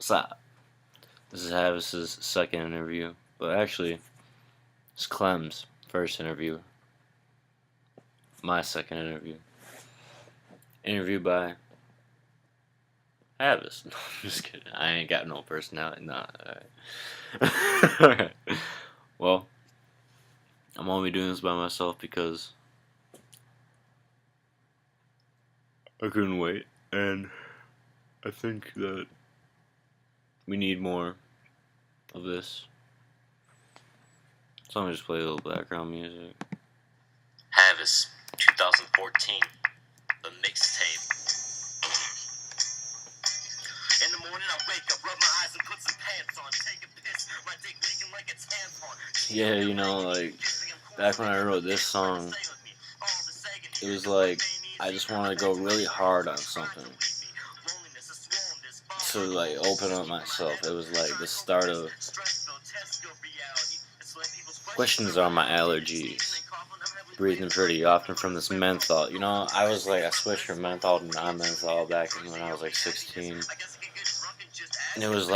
What's up? This is Havis's second interview, but actually, it's Clem's first interview. My second interview. Interview by Havis. No, I'm just kidding. I ain't got no personality. Nah. Alright. Alright. Well, I'm only doing this by myself because I couldn't wait, and I think that we need more of this. So I'm gonna just play a little background music. Havis, 2014, the Mixtape. In the morning I wake up, rub my eyes and put some pants on, take a piss, my dick leaking like a tampon. Yeah, you know, like, back when I wrote this song, it was like, I just wanted to go really hard on something to, like, open up myself. It was like the start of questions on my allergies. Breathing pretty often from this menthol. You know, I switched from menthol to non-menthol back when I was like 16. And it was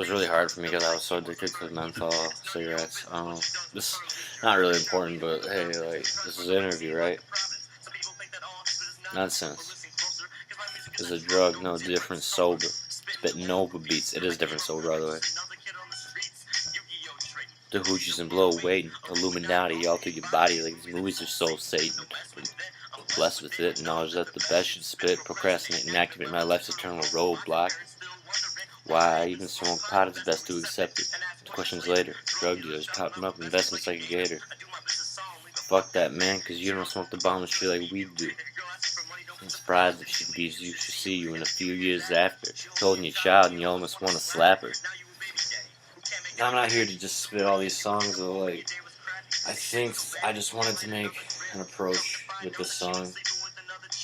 really hard for me because I was so addicted to menthol cigarettes. This not really important, but hey, like, this is an interview, right? Nonsense. Is a drug no different sober? Spit Nova beats. It is different sober, by the way. The hoochies and blow weight, Illuminati all through your body like these movies are so Satan. Blessed with it, knowledge that the best should spit, procrastinate and activate my life's eternal roadblock. Why I even smoke pot, it's best to accept it. Questions later, drug dealers popping up, investments like a gator. Fuck that, man, cause you don't smoke the bomb and shit like we do. I'm surprised if she beats you, she'll see you in a few years after. Holding your child and you almost want to slap her. I'm not here to just spit all these songs, though, like, I think I just wanted to make an approach with this song.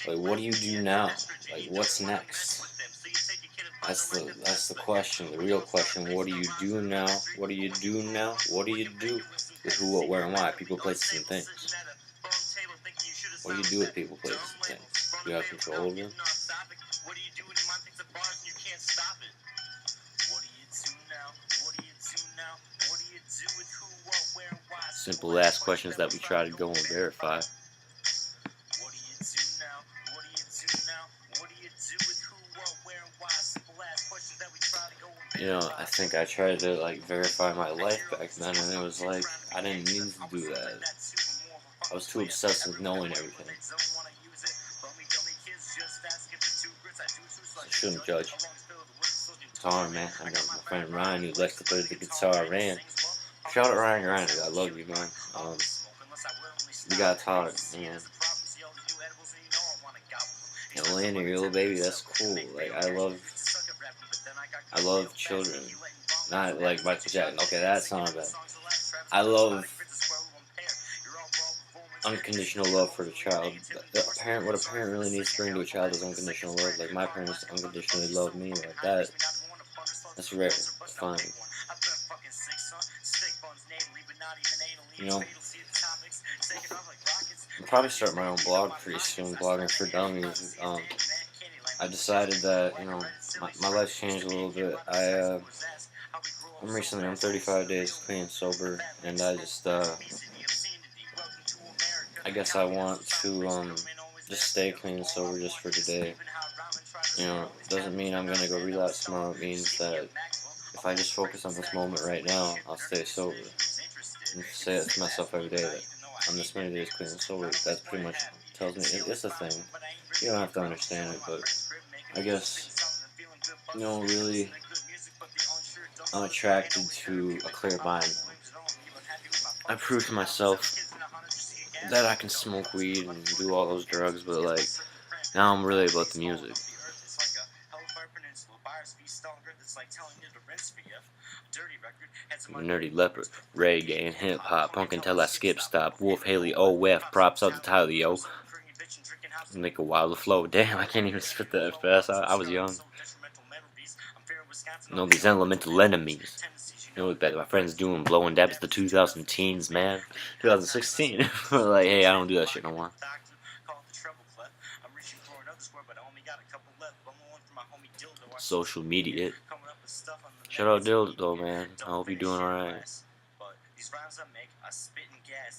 Like, what do you do now? Like, what's next? That's the question, the real question. What do you do now? What do you do now? What do you do with who, what, where, and why? People, places, and things. What do you do with people, places, and things? Do you have control over them? Simple ass questions that we try to go and verify. You know, I think I tried to, like, verify my life back then, and it was like, I didn't need to do that. I was too obsessed with knowing everything. I shouldn't judge. Guitar, man. I got my friend Ryan who likes to play the guitar, man. Shout out Ryan, I love you, man. We got taught, man. Atlanta, your little baby, that's cool. Like, I love children. Not like Michael Jackson. Okay, that's not bad. I love unconditional love for the child. What a parent really needs to bring to a child is unconditional love. Like, my parents unconditionally love me like that. That's rare. It's fine. You know, I'll probably start my own blog pretty soon, blogging for dummies. I decided that, you know, my life's changed a little bit. I'm 35 days clean and sober, and I just, I guess I want to, just stay clean and sober just for today. You know, it doesn't mean I'm gonna go relapse tomorrow. It means that if I just focus on this moment right now, I'll stay sober. And say it to myself every day that I'm this many days clean and sober. That pretty much tells me it's a thing. You don't have to understand it, but I guess, you know, really, I'm attracted to a clear mind. I proved to myself that I can smoke weed and do all those drugs, but, like, now I'm really about the music. I'm a nerdy leopard, reggae and hip-hop, punk until I skip stop, Wolf Haley, OF, props out the title, yo. Make a wild flow. Damn, I can't even spit that fast. I was young. Know these elemental enemies. You know what my friends doing, blowing dabs the 2000 teens, man. 2016. Like, hey, I don't do that shit no more. Social media. Shout out Dildo, man. I hope you're doing alright.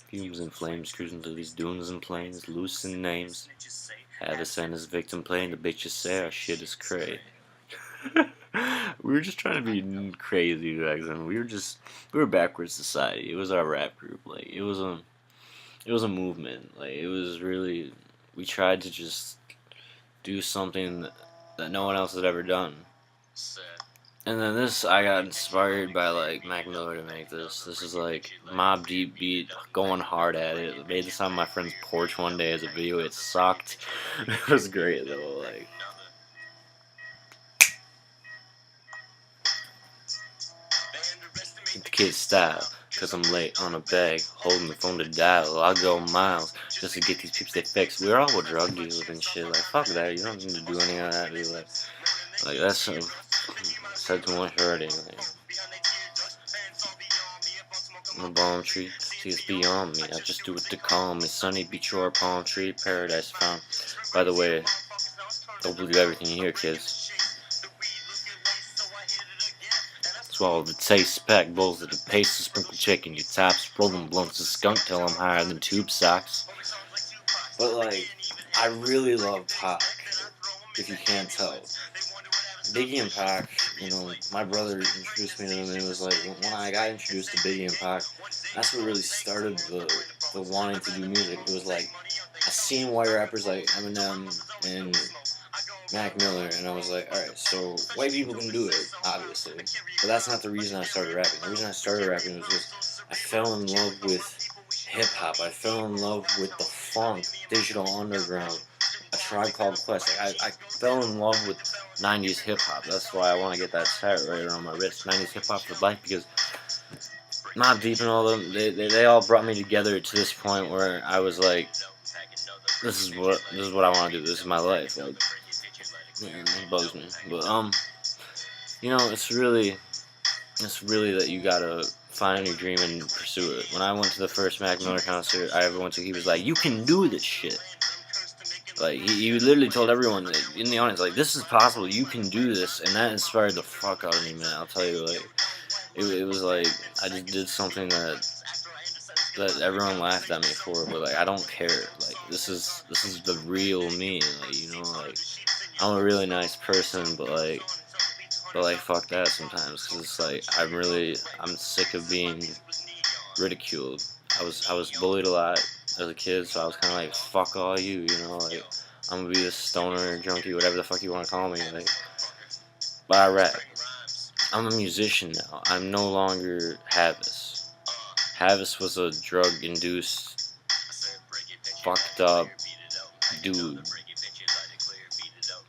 Fumes and flames cruising through these dunes and plains, loosen names. Havis and his victim playing the bitches say our shit is cray. We were just trying to be crazy back then. We were backwards society. It was our rap group. Like it was a movement. Like it was really, we tried to just do something that no one else had ever done. And then this, I got inspired by like Mac Miller to make this. This is like Mob Deep beat, going hard at it. I made this on my friend's porch one day as a video. It sucked. It was great though. Like. The kid style, cause I'm late on a bag, holding the phone to dial. I'll go miles just to get these peeps they fix. We're all drug dealers and shit. Like fuck that, you don't need to do any of that, dude. Like that's said too much already. Like, I'm a bomb tree, see it's beyond me. I just do it to calm me. Sunny beach or palm tree, paradise found. By the way, don't believe everything you hear, kids. Swallow the taste, pack bowls of the paste, sprinkle chicken, your tops, rolling blunts of skunk till I'm higher than tube socks. But like, I really love Pac, if you can't tell. Biggie and Pac, you know, my brother introduced me to them, and it was like, when I got introduced to Biggie and Pac, that's what really started the wanting to do music. It was like, I seen white rappers like Eminem and Mac Miller, and I was like, alright, so white people can do it, obviously, but that's not the reason I started rapping. The reason I started rapping was just, I fell in love with hip-hop, I fell in love with the funk, Digital Underground, A Tribe Called Quest. Like, I fell in love with 90s hip-hop. That's why I want to get that tat right around my wrist, 90s hip-hop for life, because Mobb Deep and all them, they all brought me together to this point where I was like, this is what I want to do, this is my life. Like, it bugs me, but you know, it's really that you gotta find your dream and pursue it. When I went to the first Mac Miller concert I ever went to, he was like, "You can do this shit." Like he literally told everyone in the audience, like, "This is possible. You can do this," and that inspired the fuck out of me, man. I'll tell you, like, it was like I just did something that everyone laughed at me for, but like I don't care. Like this is the real me. Like, you know, like. I'm a really nice person, but like fuck that sometimes, cause it's like I'm sick of being ridiculed. I was bullied a lot as a kid, so I was kind of like, fuck all you, you know, like I'm gonna be this stoner, junkie, whatever the fuck you want to call me, like. But I rap. I'm a musician now. I'm no longer Havis. Havis was a drug-induced, fucked up dude.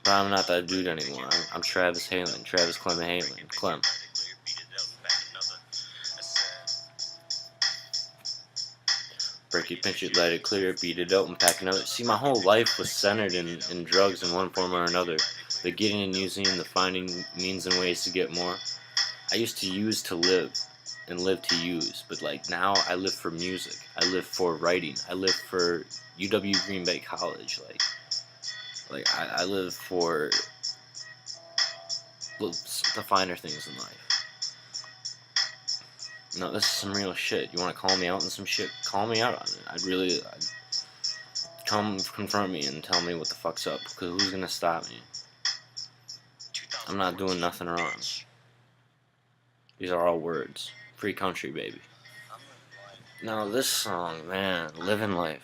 But I'm not that dude anymore. I'm Travis Halen. Travis Clem Halen. Clem. Break it, pinch it, let it clear it, beat it up and pack another. See, my whole life was centered in drugs in one form or another. The getting and using, the finding means and ways to get more. I used to use to live and live to use. But like now I live for music. I live for writing. I live for UW Green Bay College. Like I live for the finer things in life. No, this is some real shit. You want to call me out on some shit? Call me out on it. I'd come confront me and tell me what the fuck's up. Because who's gonna stop me? I'm not doing nothing wrong. These are all words. Free country, baby. Now this song, man, Living Life.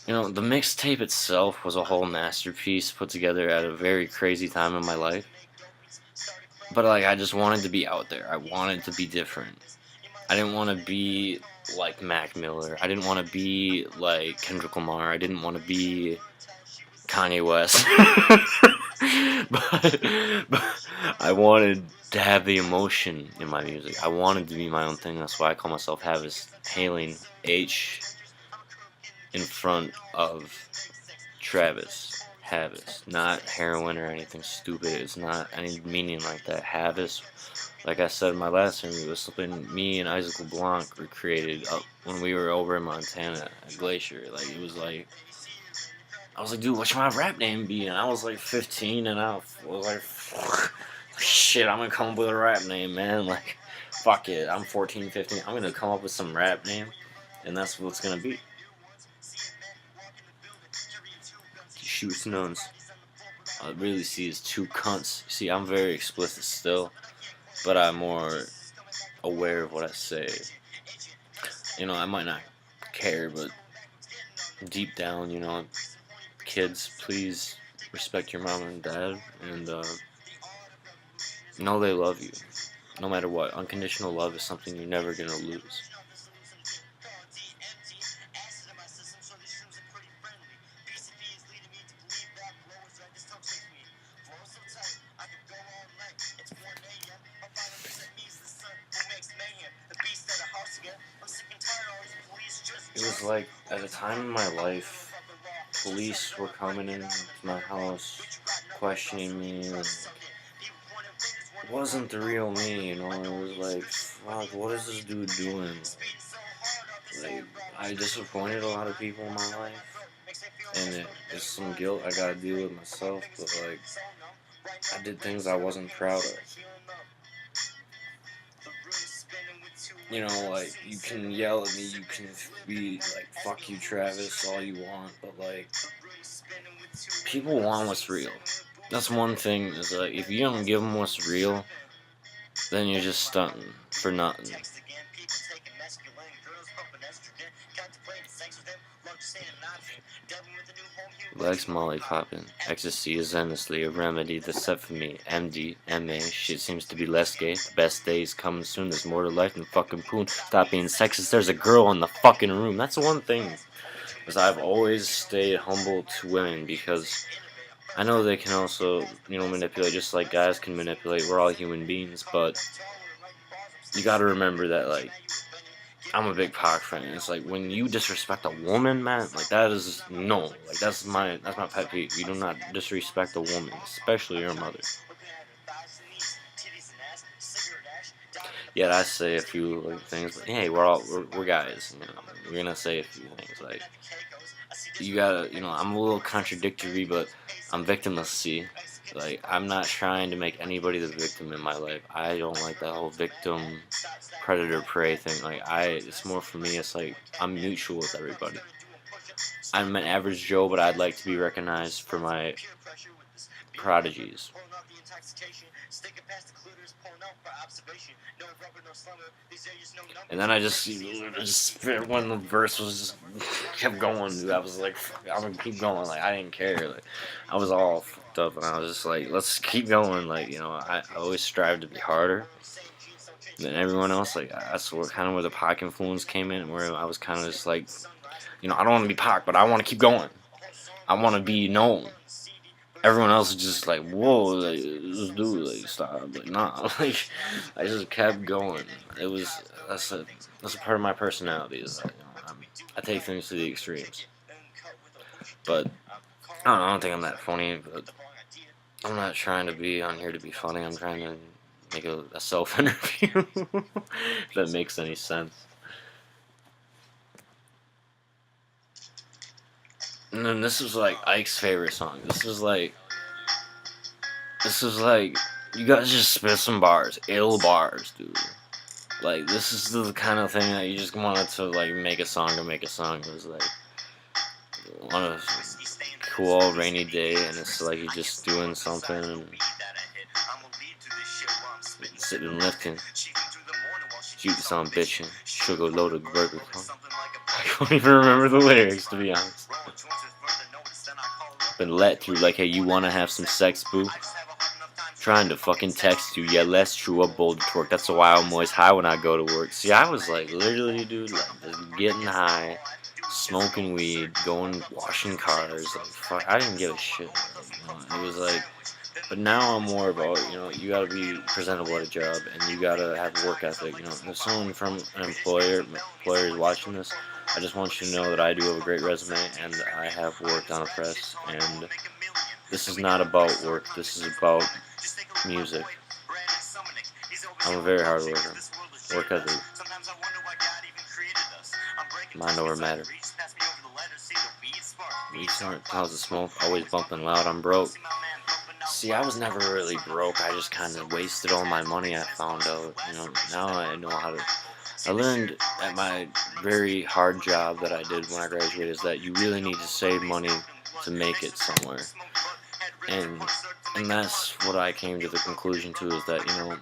You know, the mixtape itself was a whole masterpiece put together at a very crazy time in my life. But like, I just wanted to be out there. I wanted to be different. I didn't want to be like Mac Miller. I didn't want to be like Kendrick Lamar. I didn't want to be Kanye West. but I wanted to have the emotion in my music. I wanted to be my own thing. That's why I call myself Havis, hailing H in front of Travis. Havis, not heroin or anything stupid. It's not any meaning like that. Havis, like I said in my last interview, was something me and Isaac LeBlanc recreated up when we were over in Montana at Glacier. Like, it was like, I was like, dude, what should my rap name be? And I was like 15, and I was like, shit, I'm gonna come up with a rap name, man. Like, fuck it, I'm 14, 15. I'm gonna come up with some rap name, and that's what it's gonna be. Shoots nuns. I really see as two cunts. See, I'm very explicit still, but I'm more aware of what I say. You know, I might not care, but deep down, you know, kids, please respect your mom and dad, and know they love you, no matter what. Unconditional love is something you're never gonna lose. It was like, at a time in my life, police were coming into my house, questioning me, and it wasn't the real me, you know. It was like, fuck, what is this dude doing? Like, I disappointed a lot of people in my life, and it's some guilt I gotta deal with myself, but like, I did things I wasn't proud of. You know, like, you can yell at me, you can be like, fuck you, Travis, all you want, but like, people want what's real. That's one thing, is like, if you don't give them what's real, then you're just stunting for nothing. Legs molly poppin'. Ecstasy is endlessly a remedy that's set for me. MD, MA, shit seems to be less gay. The best days coming soon. There's more to life than fucking poon. Stop being sexist. There's a girl in the fucking room. That's the one thing. Because I've always stayed humble to women, because I know they can also, you know, manipulate just like guys can manipulate. We're all human beings, but you gotta remember that, like, I'm a big Pac fan. It's like, when you disrespect a woman, man, like, that is no. Like, that's my pet peeve. You do not disrespect a woman, especially your mother. Yet I say a few like things, but hey, we're guys. You know, we're gonna say a few things. Like, you gotta, you know, I'm a little contradictory, but I'm victimless. See, like, I'm not trying to make anybody the victim in my life. I don't like that whole victim predator prey thing. Like, it's more for me. It's like, I'm mutual with everybody. I'm an average Joe, but I'd like to be recognized for my prodigies. And then I just when the verse was just kept going, I was like, fuck, I'm gonna keep going. Like, I didn't care. Like, I was all fucked up, and I was just like, let's keep going. Like, you know, I always strive to be harder than everyone else. Like, that's where the Pac influence came in, where I was kind of just like, you know, I don't want to be Pac, but I want to keep going. I want to be known. Everyone else is just like, whoa, like, this dude, like, stop, like, nah, like, I just kept going. That's a part of my personality, is that, you know, I take things to the extremes. But I don't think I'm that funny, but I'm not trying to be on here to be funny. I'm trying to make a self-interview, if that makes any sense. And then this was like Ike's favorite song. This was like, you guys just spit some bars, ill bars, dude. Like, this is the kind of thing that you just wanted to, like, make a song to make a song. It was like on a cool rainy day, and it's like you're just doing something and sitting lifting, shooting on bitching, sugar loaded burger crumb. I don't even remember the lyrics, to be honest. Been let through like, hey, you wanna have some sex, boo? Trying to fucking text you, yeah, less true, up bold twerk. That's why I'm always high when I go to work. See, I was like, literally, dude, like, just getting high, smoking weed, going, washing cars. Like, fuck, I didn't give a shit. Like, you know, it was like, but now I'm more about, you know, you gotta be presentable at a job, and you gotta have work ethic. You know, if someone from an employer is watching this, I just want you to know that I do have a great resume, and I have worked on a press, and this is not about work. This is about music. I'm a very hard worker. Work ethic. Mind over matter. Weed smart, clouds of smoke, always bumping loud. I'm broke. See, I was never really broke. I just kind of wasted all my money. I found out, now I know how to. I learned at my very hard job that I did when I graduated is that you really need to save money to make it somewhere. And that's what I came to the conclusion to is that,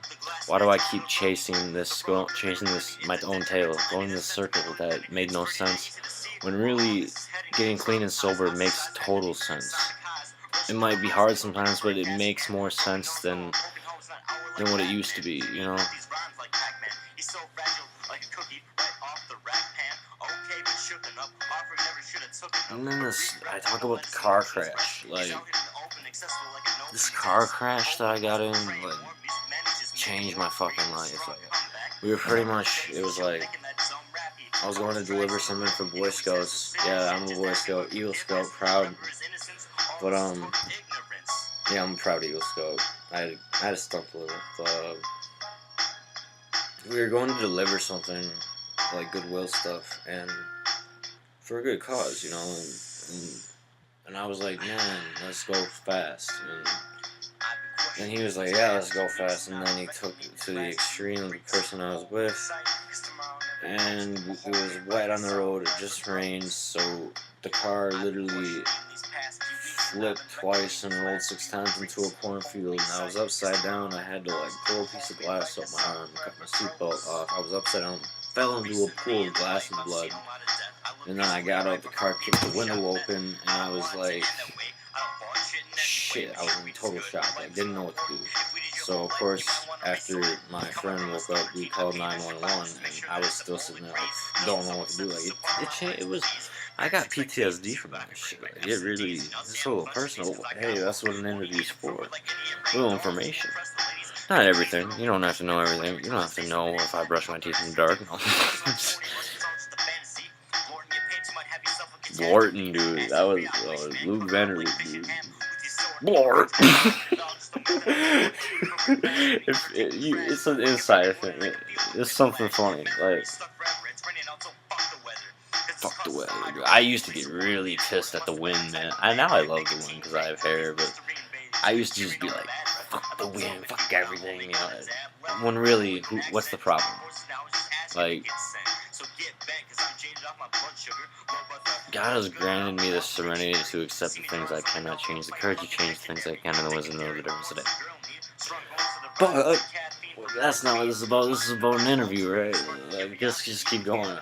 why do I keep chasing my own tail, going in this circle that made no sense, when really getting clean and sober makes total sense. It might be hard sometimes, but it makes more sense than what it used to be. And then I talk about the car crash. Like, this car crash that I got in, like, changed my fucking life. Like, we were pretty much, it was like, I was going to deliver something for Boy Scouts. Yeah, I'm a Boy Scout, Eagle Scout, proud. But, yeah, I'm a proud Eagle Scout. I had a stunt deliver. But, we were going to deliver something, like Goodwill stuff, and for a good cause, and I was like, man, let's go fast. And he was like, yeah, let's go fast. And then he took it to the extreme of the person I was with. And it was wet on the road. It just rained. So the car literally flipped twice and rolled 6 times into a cornfield. And I was upside down. I had to pull a piece of glass up my arm, cut my seatbelt off. I was upside down, fell into a pool of glass and blood. And then I got out the car, kicked the window open, and I was like, shit, I was in total shock. I didn't know what to do. So, of course, after my friend woke up, we called 911, and I was still sitting there, don't know what to do. It was, I got PTSD from that shit. It really, it's so personal. Hey, that's what an interview's for. A little information. Not everything. You don't have to know everything. You don't have to know if I brush my teeth in the dark. No. Lorton, dude. That was Luke Vanderloop, dude. Blort. It's an insider thing. It's something funny. Like, fuck the weather. Dude. I used to get really pissed at the wind, man. Now I love the wind because I have hair, but I used to just be like, fuck the wind, fuck everything. When really, what's the problem? Like, God has granted me the serenity to accept the things I cannot change, the courage to change the things I can, and the wisdom to know the difference today. But that's not what this is about. This is about an interview, right? Just keep going.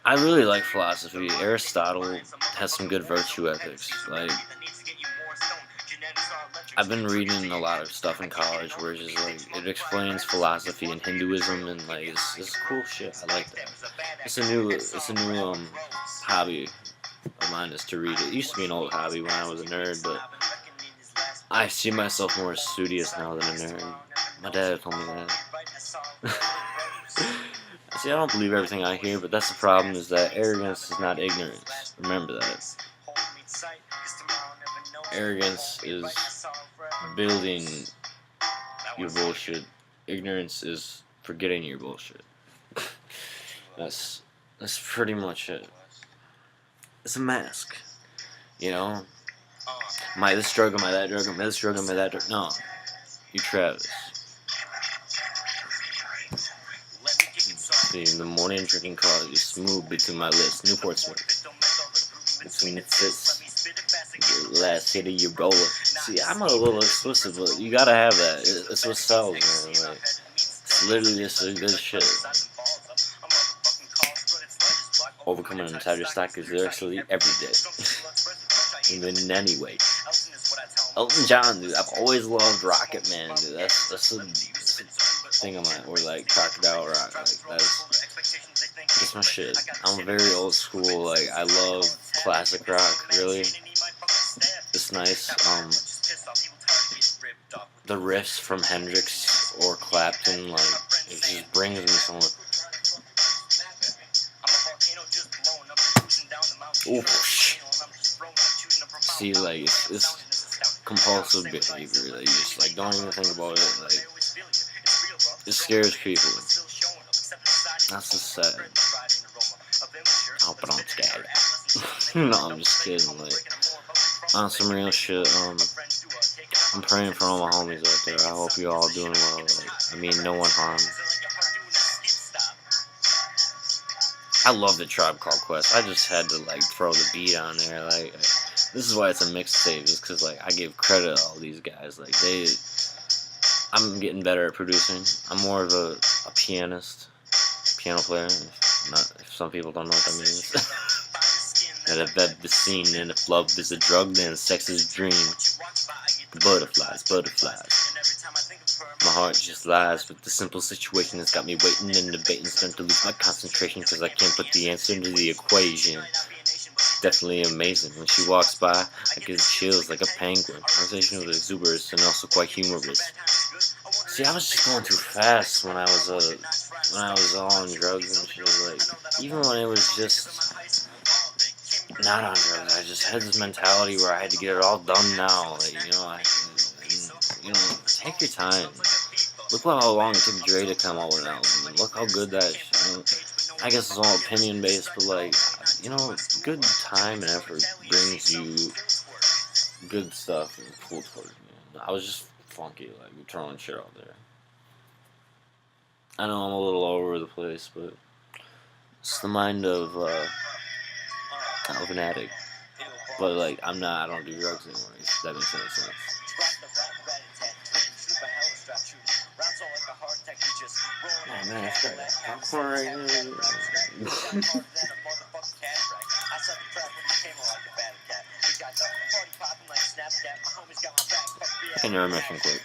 I really like philosophy. Aristotle has some good virtue ethics. Like, I've been reading a lot of stuff in college where it's just it explains philosophy and Hinduism and it's cool shit. I like that. It's a new hobby of mine is to read. It used to be an old hobby when I was a nerd, but I see myself more studious now than a nerd. My dad told me that. See, I don't believe everything I hear, but that's the problem, is that arrogance is not ignorance. Remember that. Arrogance is building your bullshit. Ignorance is forgetting your bullshit. That's pretty much it. It's a mask. Am I this drug? Am I that drug? Am I this drug? Am I that drug? No. You Travis. See, in the morning drinking coffee, smooth between my lips, Newport Smith. Between the tits. The last hit of your roller. See, I'm a little explicit, but you gotta have that. It's what sells, man. It's literally just a good shit. Overcoming an entire stock is actually every day. Even in any way. Elton John, dude. I've always loved Rocket Man, dude. That's the thing of mine. Or Crocodile Rock. That's my shit. I'm very old school. I love classic rock. Really. It's nice. The riffs from Hendrix or Clapton, it just brings me somewhere. Oh, shit. See, it's compulsive behavior. You just, don't even think about it. It scares people. That's just sad. Oh, but I'm scared. No, I'm just kidding. On some real shit, I'm praying for all my homies out there. I hope you all doing well. Like, I mean, no one harmed. I love the Tribe Called Quest. I just had to like throw the beat on there. Like, this is why it's a mixtape, is because like I give credit to all these guys. Like I'm getting better at producing. I'm more of a pianist, piano player. If some people don't know what that means. That if the scene, and if love is a drug, then sex is a dream. Butterflies, butterflies. My heart just lies with the simple situation that's got me waiting and debating, starting to lose my concentration because I can't put the answer into the equation. Definitely amazing. When she walks by, I get chills like a penguin. Conversation with exuberance and also quite humorous. See, I was just going too fast when I was all on drugs and shit. Like, even when it was just not on drugs, I just had this mentality where I had to get it all done now. Like, take your time. Look how long it took Dre to come out with an album, and look how good that. I guess it's all opinion based, but like, good time and effort brings you good stuff and cool towards me. I was just funky, like throwing shit out there. I know I'm a little all over the place, but it's the mind of an addict. But like, I don't do drugs anymore. If that makes any sense. Oh man, I got popcorn right here. Intermission quick.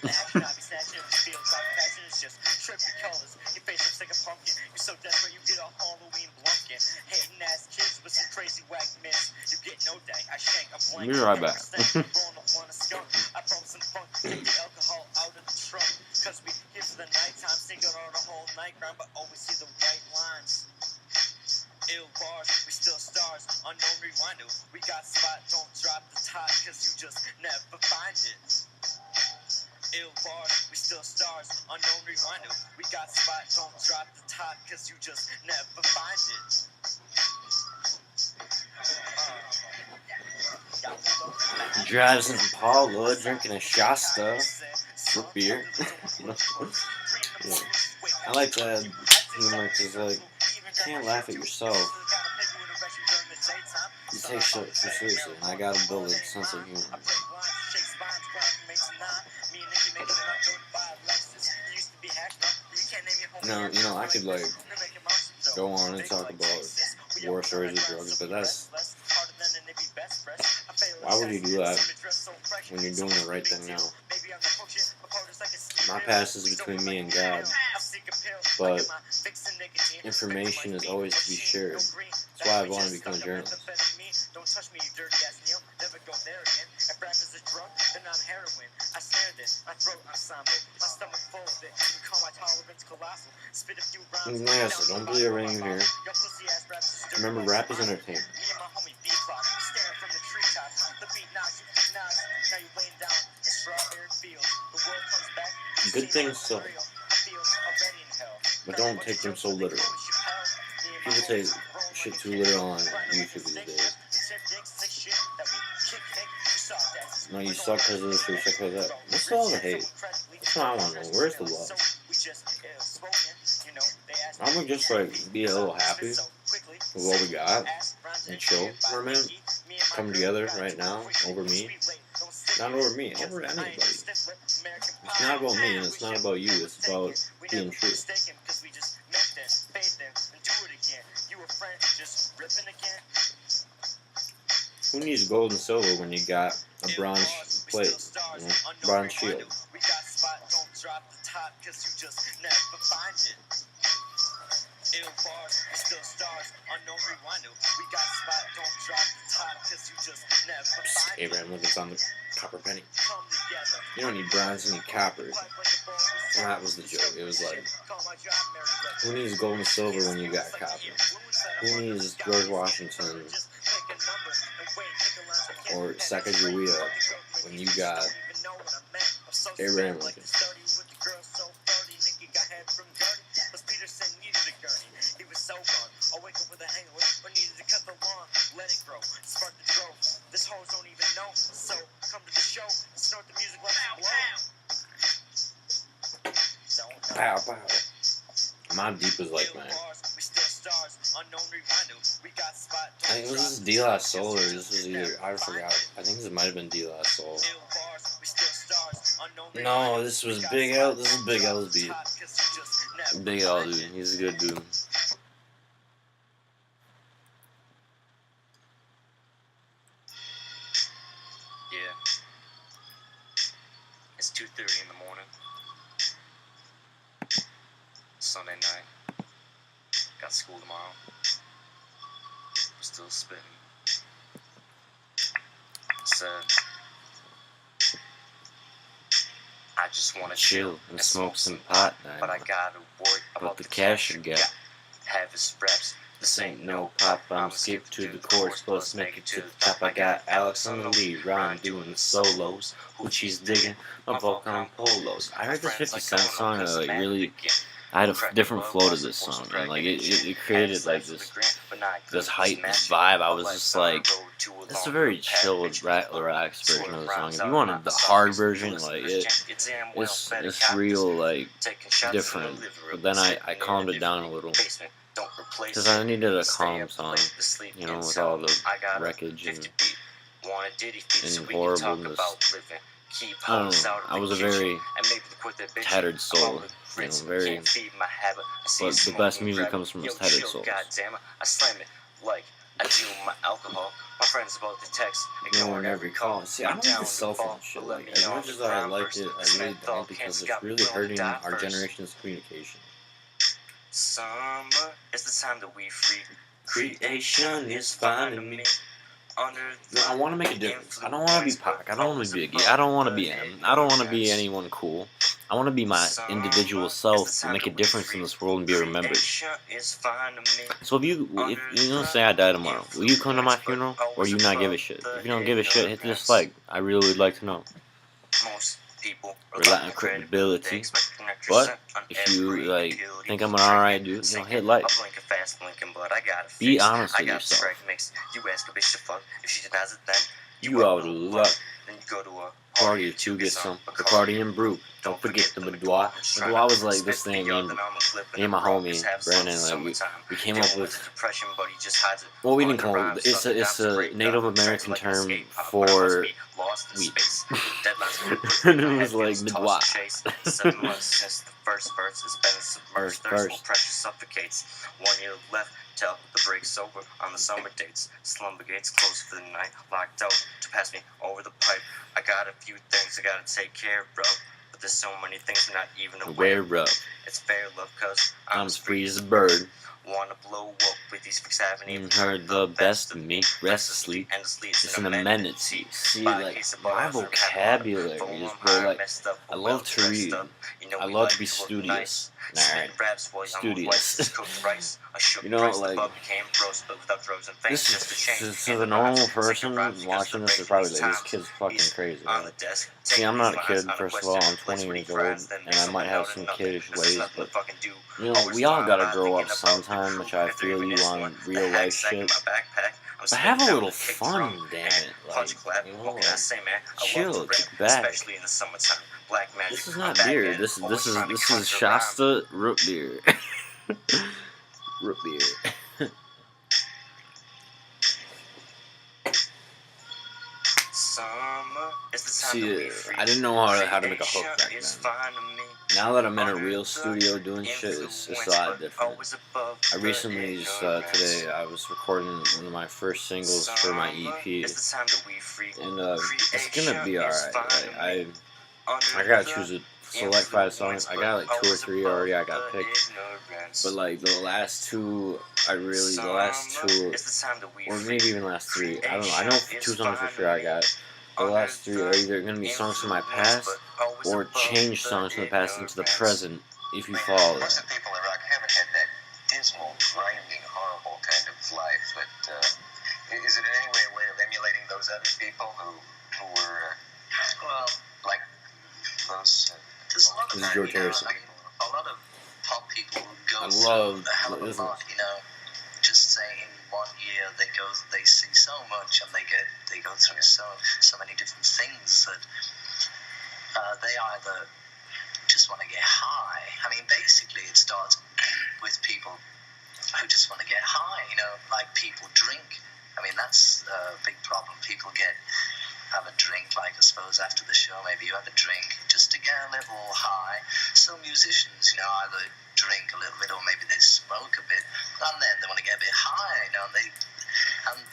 Be right back. Cause we here for the nighttime, singing on the whole night ground, but always see the white lines. Ill bars, we still stars, unknown rewind. We got spot, don't drop the top, cause you just never find it. Ill bars, we still stars, unknown rewind. We got spot, don't drop the top, cause you just never find it. Drives in Impala, drinking a Shasta for beer. I like that humor because, like, you can't laugh at yourself. You take shit too seriously, and I gotta build a sense of humor. Now, I could, like, go on and talk about war stories of drugs, but why would you do that when you're doing the right thing now? My past is between me and God, but information is always to be shared. That's why I want to become a journalist. Yeah, so don't believe everything you hear. Remember, rap is entertainment. Good things so, but don't take them so literal. People take shit too literal on YouTube these days. No, you suck because of this or you suck because of that. What's all the hate? That's what I want to know. Where's the love? I would just like be a little happy with what we got and chill for a minute. Come together right now over me. Not over me, over anybody. It's not about me and it's not about you. It's about being true. Who needs gold and silver when you got a bronze plate, bronze shield? Ill bars, we still stars, unknown rewind. We got spot, don't drop the top, cause you just never find it. Abraham Lincoln's on the copper penny. You don't need bronze, you need copper. And that was the joke. It was like, who needs gold and silver when you got copper? Who needs George Washington or Sacagawea when you got Abraham Lincoln? come to the show and snort the music like some blow. Pow, pow. Mobb Deep was like, man. We still stars, unknown rewinder. We got spot. I think this is D Last Soul, or this was either, I forgot. I think this might have been D Last Soul. No, this was Big L. This is Big L's beat. Big L, dude. He's a good dude. Yeah. It's 2:30 in the morning. Sunday night. Got school tomorrow. We're still spitting. Said, I just wanna Chill and smoke some pot, but I gotta worry about the cash I got. Have his reps. This ain't no pop, I'm skip to the chorus, plus make it to the top. I got Alex on the lead, Ryan doing the solos, Hoochie's digging my Vulcan on polos. I heard this 50 Cent song, and like really, I had a different flow to this song, and like it created like this hype, this vibe. I was just like, this is a very chilled, relaxed version of the song. If you wanted the hard version, like it's real like different. But then I calmed it down a little. Because I needed a calm song, you know, with all the wreckage and horribleness. I don't know, I was a very tattered soul, you know, very, but the best music comes from tattered souls. I slam it like I do my alcohol. My friends about the text, ignoring every call. See, I don't like this cell phone shit, like, as much as I liked it, I really don't, because it's really hurting our generation's communication. Summer is the time that we free. Creation is finding me. I want to make a difference. I don't want to be Pac. I don't want to be Biggie. I don't want to be M. I don't want to be anyone cool. I want to be my individual self and make a difference in this world and be remembered. So if you don't say I die tomorrow, will you come to my funeral or you not give a shit? If you don't give a shit, hit this like. I really would like to know. Rely on credibility, but if you like think I'm an alright dude, you know, hit like. Be honest with yourself. You out of luck. Party to get some Bacardi and brew. Don't forget the boudoir. Boudoir was like this thing. Me and my homie Brandon, like we came up with. Well, we didn't come up with. It's a Native American term for weed. And it was like boudoir. First verse has been submerged, thirst pressure suffocates. 1 year left till the break's over on the summer dates. Slumber gates closed for the night, locked out to pass me over the pipe. I got a few things I gotta take care of, but there's so many things I'm not even aware of. It's fair love, cause I'm as free as a bird. Wanna blow up with these freaks haven't even heard the best of me, restlessly. It's an amenity. See, like, my vocabulary is, bro, like, I love to read. I love to be studious. Alright, studious. You know, like, this is to the normal person watching this is probably like, this kid's fucking crazy. Right? See, I'm not a kid, first of all, I'm 20 years old, and I might have some kiddish ways, but, you know, we all gotta grow up sometime, which I feel you on real life shit. But have a little fun, damn it. Like, you know, like, chill, kick back. This is not beer. This is Shasta root beer. Root beer. See, I didn't know how to make a hook back then. Now that I'm in a real studio doing shit, it's a lot different. I recently, just today, I was recording one of my first singles for my EP, and it's gonna be alright. Like, I gotta choose a select 5 songs. I got like 2 or 3 already I got picked, but like the last two, or maybe even the last 3, I don't know. I know 2 songs for sure I got. The last 3 are either gonna be songs from my past or change songs from the past into the present, if you follow that. Most of the people in rock haven't had that dismal, grinding, horrible kind of life, but is it in any way a way of emulating those other people who were, well, like those... This is George Harrison. A lot of pop people go I love, a hell of a lot, you know, just say in 1 year they see so much and they go go through so many different things that they either just want to get high. I mean, basically, it starts with people who just want to get high. You know, like people drink. I mean, that's a big problem. People have a drink, like I suppose after the show, maybe you have a drink just to get a little high. So musicians, you know, either drink a little bit or maybe they smoke a bit, and then they want to get a bit high, you know, and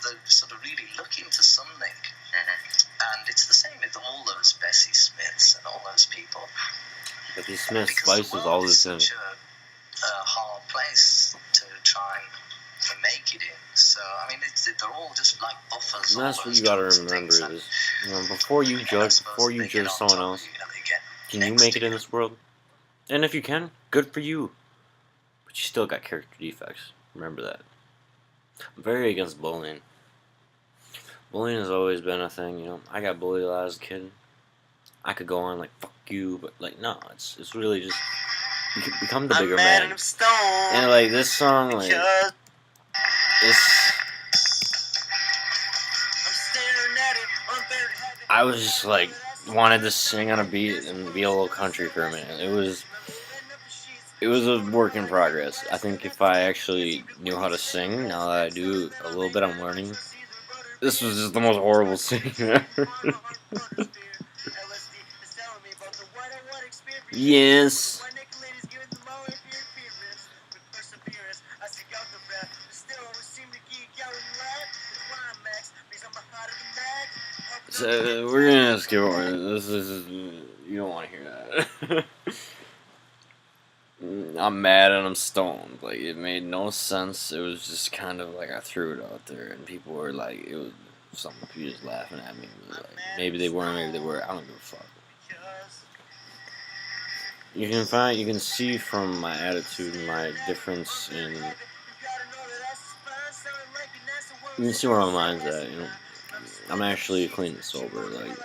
they're sort of really looking for something. And it's the same with all those Bessie Smiths and all those people. Bessie Smith spices all this in. Such a hard place to try and make it in. So I mean, they're all just like buffers. And that's what you gotta remember is, you know, before you judge someone else, can you make it in this world? And if you can, good for you. But you still got character defects. Remember that. I'm very against bullying. Bullying has always been a thing, you know. I got bullied a lot as a kid. I could go on like fuck you, but like no, it's really just you can become the bigger man. And like this song, like I was just like wanted to sing on a beat and be a little country for a minute. It was a work in progress. I think if I actually knew how to sing, now that I do a little bit, I'm learning. This was just the most horrible singing ever. Yes. So we're gonna skip over this. Is you don't want to hear that. I'm mad and I'm stoned. Like it made no sense. It was just kind of like I threw it out there, and people were like, it was something. People just laughing at me. Like, maybe they weren't. Maybe they were. I don't give a fuck. You can see from my attitude and my difference in. You can see where my mind's at. You know, I'm actually clean and sober. Like,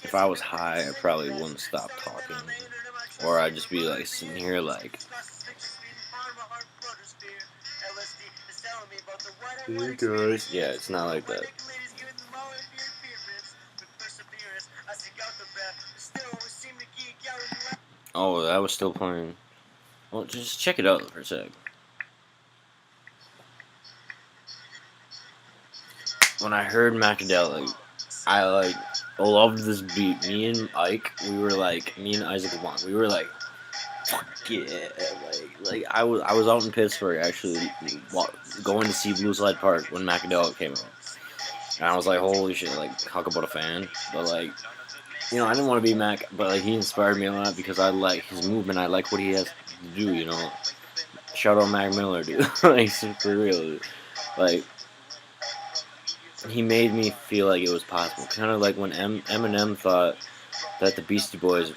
if I was high, I probably wouldn't stop talking. Or I'd just be like sitting here like, hey guys. Yeah, it's not like that. Oh, that was still playing. Well, just check it out for a sec. When I heard Macadelic, I like loved this beat. Me and Isaac Wong, we were like, fuck yeah, like I was out in Pittsburgh actually, going to see Blue Slide Park when Macadelic came out, and I was like, holy shit, like talk about a fan. But like, you know, I didn't want to be Mac, but like he inspired me a lot because I like his movement, I like what he has to do, you know. Shout out Mac Miller, dude. Like for real, dude. Like. He made me feel like it was possible. Kind of like when Eminem thought that the Beastie Boys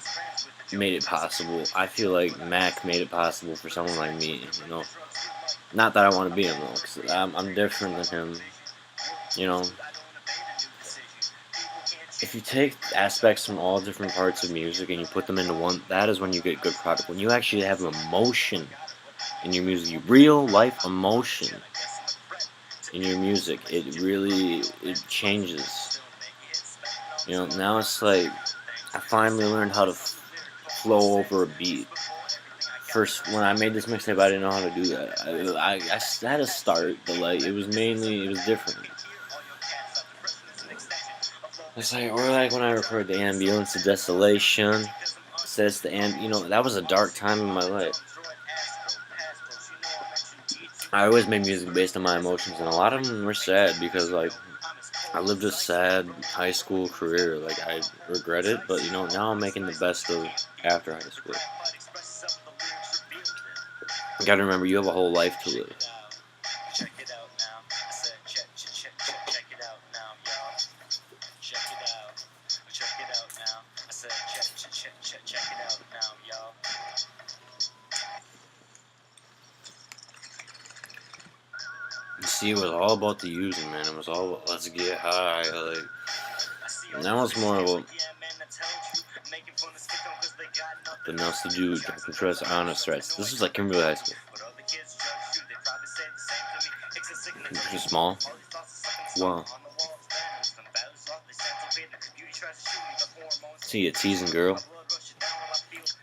made it possible. I feel like Mac made it possible for someone like me, you know. Not that I want to be him, though, because I'm different than him, you know. If you take aspects from all different parts of music and you put them into one, that is when you get good product. When you actually have emotion in your music, real life emotion in your music, it changes. You know, now it's like I finally learned how to flow over a beat. First, when I made this mixtape, I didn't know how to do that. I had to start, but like it was different. It's like, or like when I recorded the Ambulance of Desolation, says you know, that was a dark time in my life. I always made music based on my emotions, and a lot of them were sad because, like, I lived a sad high school career. Like, I regret it, but, you know, now I'm making the best of after high school. You gotta remember, you have a whole life to live. Check it out now. I said, check it out now, y'all. Check it out. Check it out now. I said, check it out now, y'all. See, it was all about the using, man. It was all about let's get high, like. And that was more about nothing else to do, drunk stress, honest stress. This is like Kimberly High School. Too small? Wow. See you teasing girl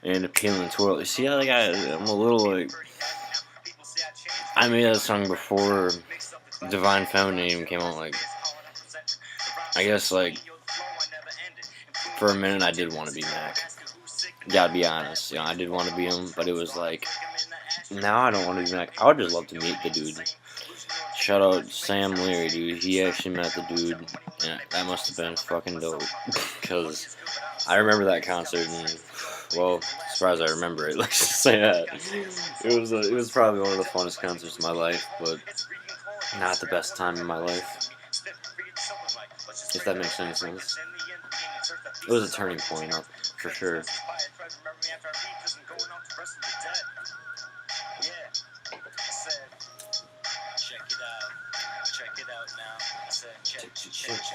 and appealing twirl. You see how I'm a little like. I made that song before Divine Feminine even came out. Like, I guess like for a minute I did want to be Mac. Gotta be honest, you know, I did want to be him, but it was like now I don't want to be Mac. I would just love to meet the dude. Shout out Sam Leary, dude. He actually met the dude, and that must have been fucking dope. Because I remember that concert, and well, as far as I remember it, let's just say that it was probably one of the funnest concerts of my life, but not the best time in my life. If that makes any sense. It was a turning point up for sure.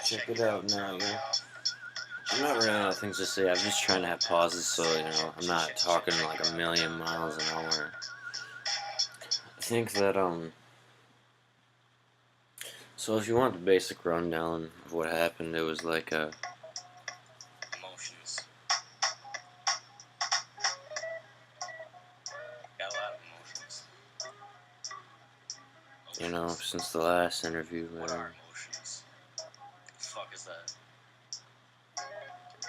Check it out now, yeah. I'm not running out of things to say. I'm just trying to have pauses so, you know, I'm not talking like a million miles an hour. I think that, so if you want the basic rundown of what happened, it was like Emotions. Got a lot of emotions. you know, since the last interview, What man. are emotions? The fuck is that?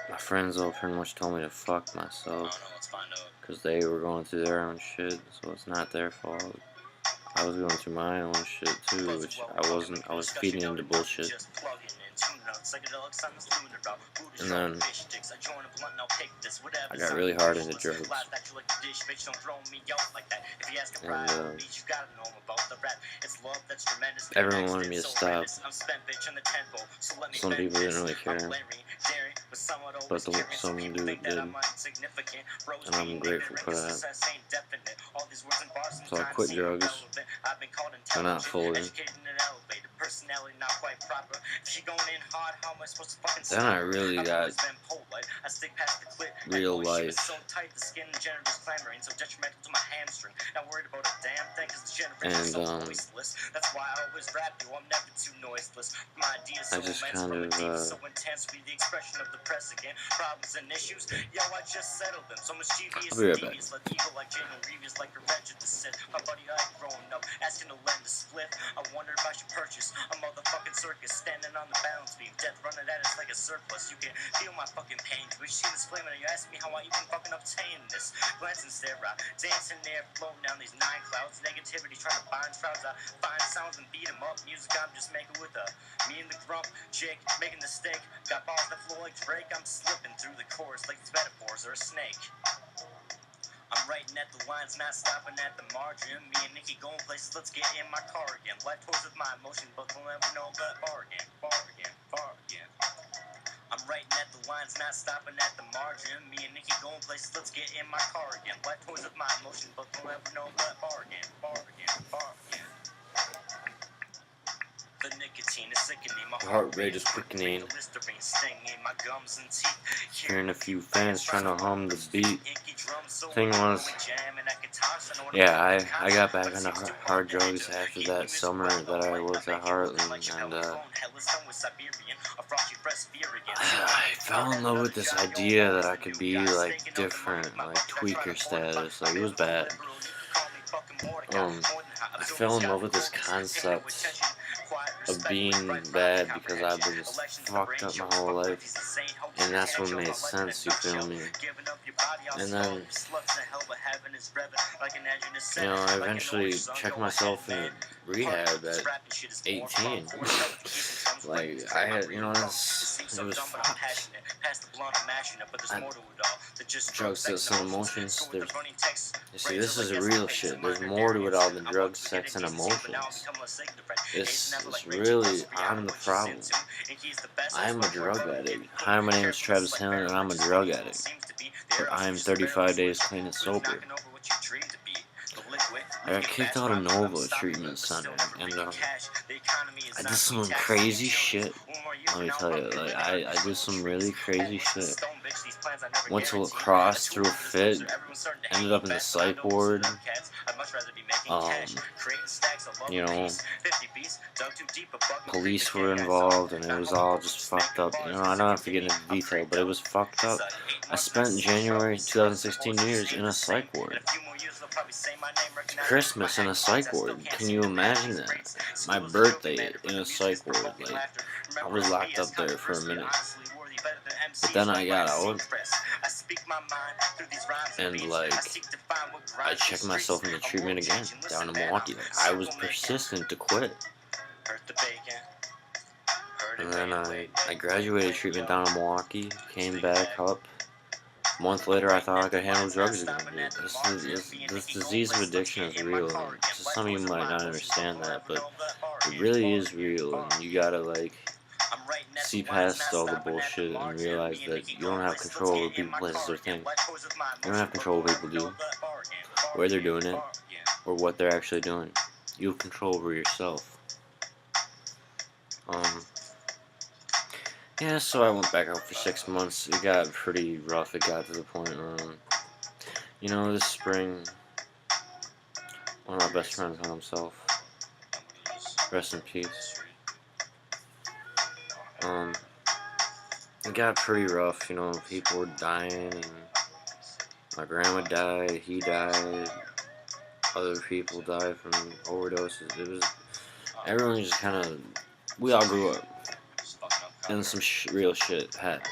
My friends all pretty much told me to fuck I myself. don't know, let's find out. Because they were going through their own shit, so it's not their fault. I was going through my own shit too, which I wasn't. I was feeding into bullshit. And then I got really hard into drugs. And everyone wanted me to stop. Some people didn't really care, but some dude did, and I'm grateful for that. So I quit drugs, but not fully. Then I really got real life. And I just kind of I'll be right back. I wonder if I should purchase a motherfucking circus standing on the balance beam, death running at us like a surplus. You can feel my fucking pain. Do you see this flame and you ask me how I even fucking obtain this? Glance and stare out, dancing there, floating down these nine clouds. Negativity trying to bind shrouds. I find sounds and beat 'em up. Music I'm just making with me and the grump. Jake making the steak. Got balls that flow like Drake. I'm slipping through the chorus like these metaphors are a snake. I'm writing at the lines, not stopping at the margin. Me and Nikki going places, let's get in my car again. Life toys with my emotion, but we'll never know but bargain. I'm writing at the lines, not stopping at the margin. Me and Nikki going places, let's get in my car again. Life toys with my emotion, but we'll never know but bargain. The nicotine is sickening, my heart rate is quickening. Hearing a few fans trying to hum the beat. Thing was, yeah, I got back into hard drugs after that summer that I worked at Heartland, and I fell in love with this idea that I could be like different, like tweaker status. Like, it was bad. I fell in love with this concept of being bad because I've been fucked up my whole life, and that's what made sense, you feel me? And then, you know, I eventually checked myself in rehab at 18. Like, I had, you know, it was fucked. Drugs, sex, and emotions. You see, this is real shit. There's more to it all than drugs, sex, and emotions. It's really, I'm the problem. I'm a drug addict. Hi, my name is Travis Hillman, and I'm a drug addict. But I'm 35 days clean and sober. I got kicked out of Nova Treatment Center, and I did some crazy shit. Let me tell you, like, I did some really crazy shit. Went to lacrosse, threw a fit, ended up in the psych ward, You know, police were involved, and it was all just fucked up. You know, I don't have to get into detail, but it was fucked up. I spent January 2016 years in a psych ward. Christmas in a psych ward. Can you imagine that? My birthday in a psych ward. Like, I was locked up there for a minute. But then I got out, and like, I checked myself into treatment again, down in Milwaukee. Like, I was persistent to quit. And then I graduated treatment down in Milwaukee, came back up. A month later, I thought I could handle drugs again. This disease of addiction is real. And some of you might not understand that, but it really is real, and you gotta, like, see past all the bullshit and realize that you don't have control over people, places, or things. You don't have control over what people do, where they're doing it, or what they're actually doing. You have control over yourself. Yeah, so I went back out for 6 months. It got pretty rough. It got to the point where, you know, this spring, one of my best friends hung himself. Rest in peace. It got pretty rough, you know, people were dying, and my grandma died, he died, other people died from overdoses. It was, everyone just kind of, we all grew up, and some real shit happened.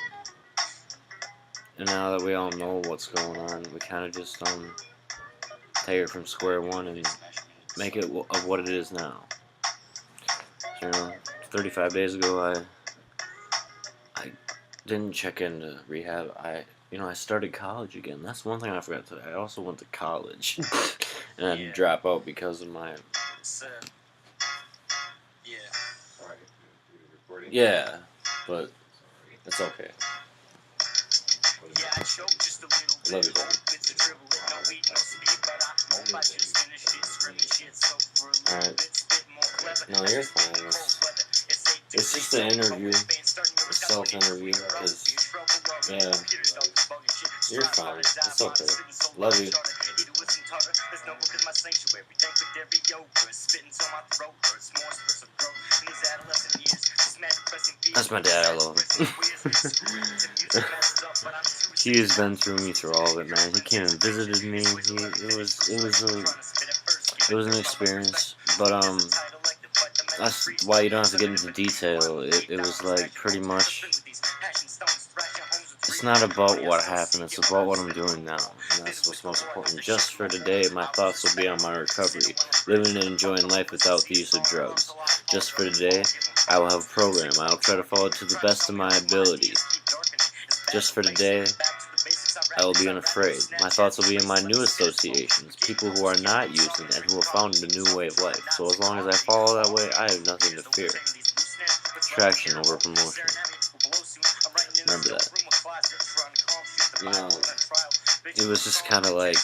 And now that we all know what's going on, we kind of just, take it from square one and make it of what it is now. So, you know, 35 days ago, I didn't check into rehab. I started college again. That's one thing I forgot today. I also went to college, and I had to drop out because of my. Yeah, but it's okay. Love you, baby. Alright. No, you're fine. It's just an interview, a self-interview, because, yeah, you're fine. It's okay. Love you. That's my dad. I love him. He has been through me through all of it, man. He came and visited me. It was an experience, but that's why you don't have to get into detail. It was like pretty much. It's not about what happened. It's about what I'm doing now, and that's what's most important. Just for today, my thoughts will be on my recovery, living and enjoying life without the use of drugs. Just for today, I will have a program. I will try to follow it to the best of my ability. Just for today, I will be unafraid. My thoughts will be in my new associations, people who are not using and who have found a new way of life. So as long as I follow that way, I have nothing to fear. Traction over promotion. Remember that. You know, it was just kind of like,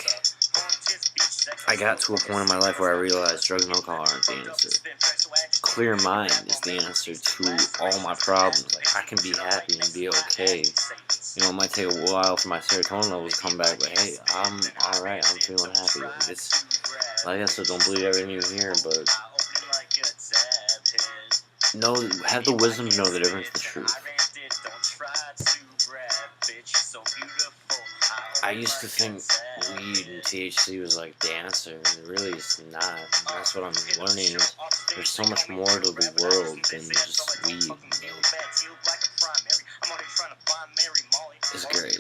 I got to a point in my life where I realized drugs and alcohol aren't the answer. A clear mind is the answer to all my problems. Like, I can be happy and be okay. You know, it might take a while for my serotonin levels to come back, but hey, I'm alright, I'm feeling happy. It's, like I said, don't believe everything you hear, but have the wisdom to know the difference of the truth. I used to think weed and THC was like the answer, and really it's not. And that's what I'm learning. There's so much more to the world than just weed. It's great.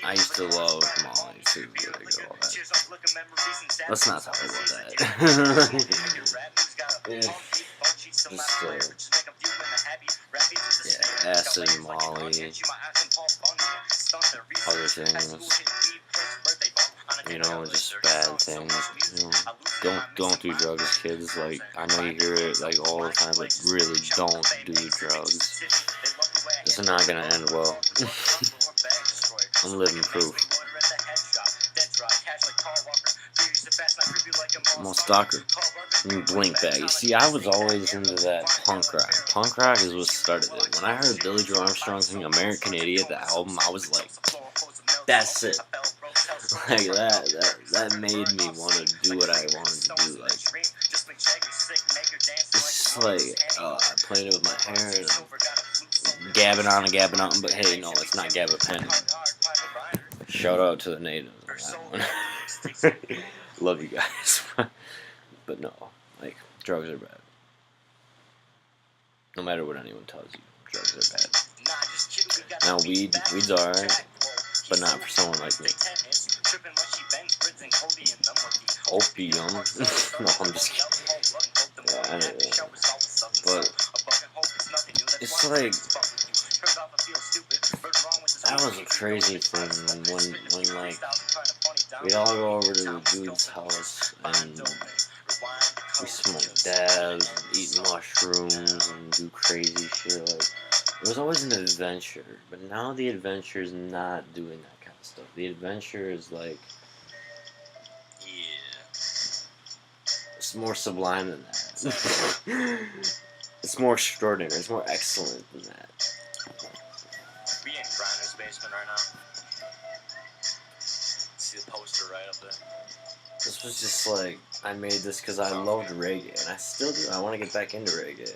I used to love Molly too. Let's not talk about that. Yeah, acid, Molly, other things. You know, just bad things. You know, don't do drugs, kids. Like, I know you hear it like all the time, but really don't do drugs. This is not gonna end well. I'm living proof. I'm a stalker. You blink back. You see, I was always into that punk rock. Punk rock is what started it. When I heard Billy Joe Armstrong sing American Idiot, the album, I was like, that's it. Like that made me want to do what I wanted to do. Like it's just like I'm playing it with my hair and gabbing on and gabbing on. But hey, no, it's not gabapenning. Shout out to the natives on that one. Love you guys. But no, like drugs are bad. No matter what anyone tells you, drugs are bad. Now weed's alright, but not for someone like me. Opium? No, I'm just kidding. Yeah, anyway. But it's like that was a crazy thing when like we'd all go over to the dude's house and we smoke dabs and eat mushrooms and do crazy shit. Like it was always an adventure, but now the adventure is not doing that kind of stuff. The adventure is like it's more sublime than that. It's more extraordinary. It's more excellent than that. We in Grinder's basement right now. See the poster right up there. This was just like I made this because I loved reggae, and I still do. I want to get back into reggae.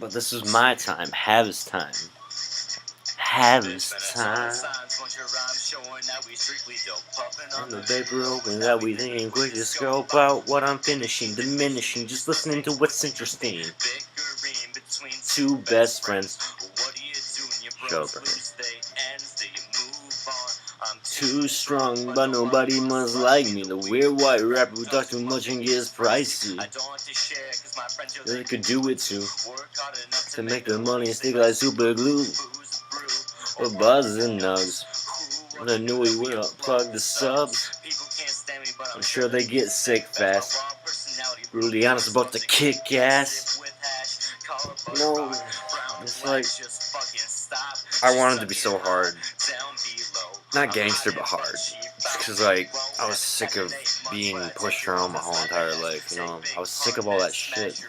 But this was my time. Hav's time. Hav's time. And the vapor open that we thinking quick to scope out what I'm finishing, diminishing, just listening to what's interesting. Two best friends. Show up. Too strong, but nobody must like me. The weird white rapper who talks too much and gets pricey. They could do it too. To make the money stick like super glue. Or buzzes and nugs. When I knew we would unplug the subs. I'm sure they get sick fast. Brutally honest about the kick ass. You know, it's like I wanted to be so hard. Not gangster, but hard. Because, like, I was sick of being pushed around my whole entire life, you know? I was sick of all that shit.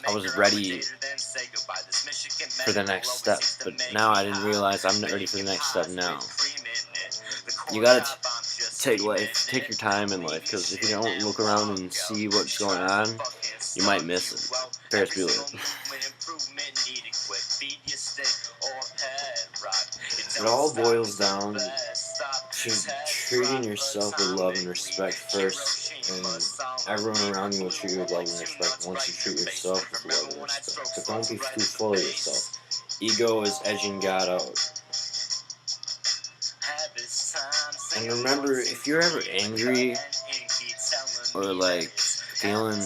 I was ready for the next step, but now I didn't realize I'm not ready for the next step now. You gotta take your time in life, because if you don't look around and see what's going on, you might miss it. Ferris Bueller. It all boils down to treating yourself with love and respect first, and everyone around you will treat you with love and respect once you treat yourself with love and respect. But don't be too full of yourself. Ego is edging God out. And remember, if you're ever angry or like feeling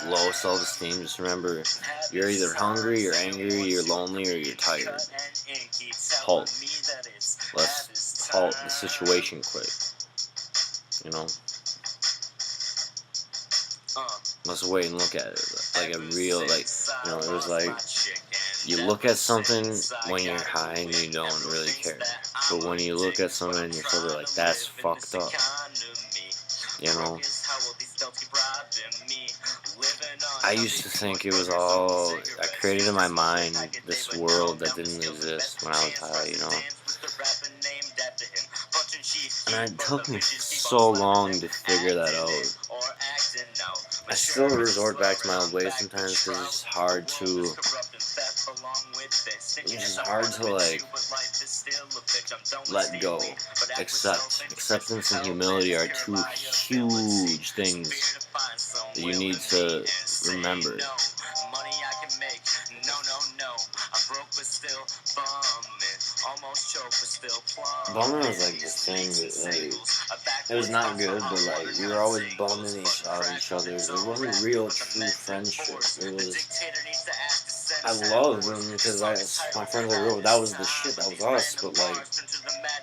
low self-esteem, just remember you're either hungry, you're angry, you're lonely, or you're tired. Halt. Let's halt the situation quick. You know? Let's wait and look at it like a real, like, you know, it was like you look at something when you're high and you don't really care. But when you look at something and you're sober, like, that's fucked up. You know? I used to think it was all, I created in my mind this world that didn't exist when I was high, you know? And it took me so long to figure that out. I still resort back to my old ways sometimes because it's hard to, like, let go. Acceptance and humility are two huge things that you need to remember. Bumming was like this thing that, like, it was not good, but like we were always bumming each other. It wasn't real, true friendship. It was. I loved them because my friends were real. That was the shit. That was us. But like,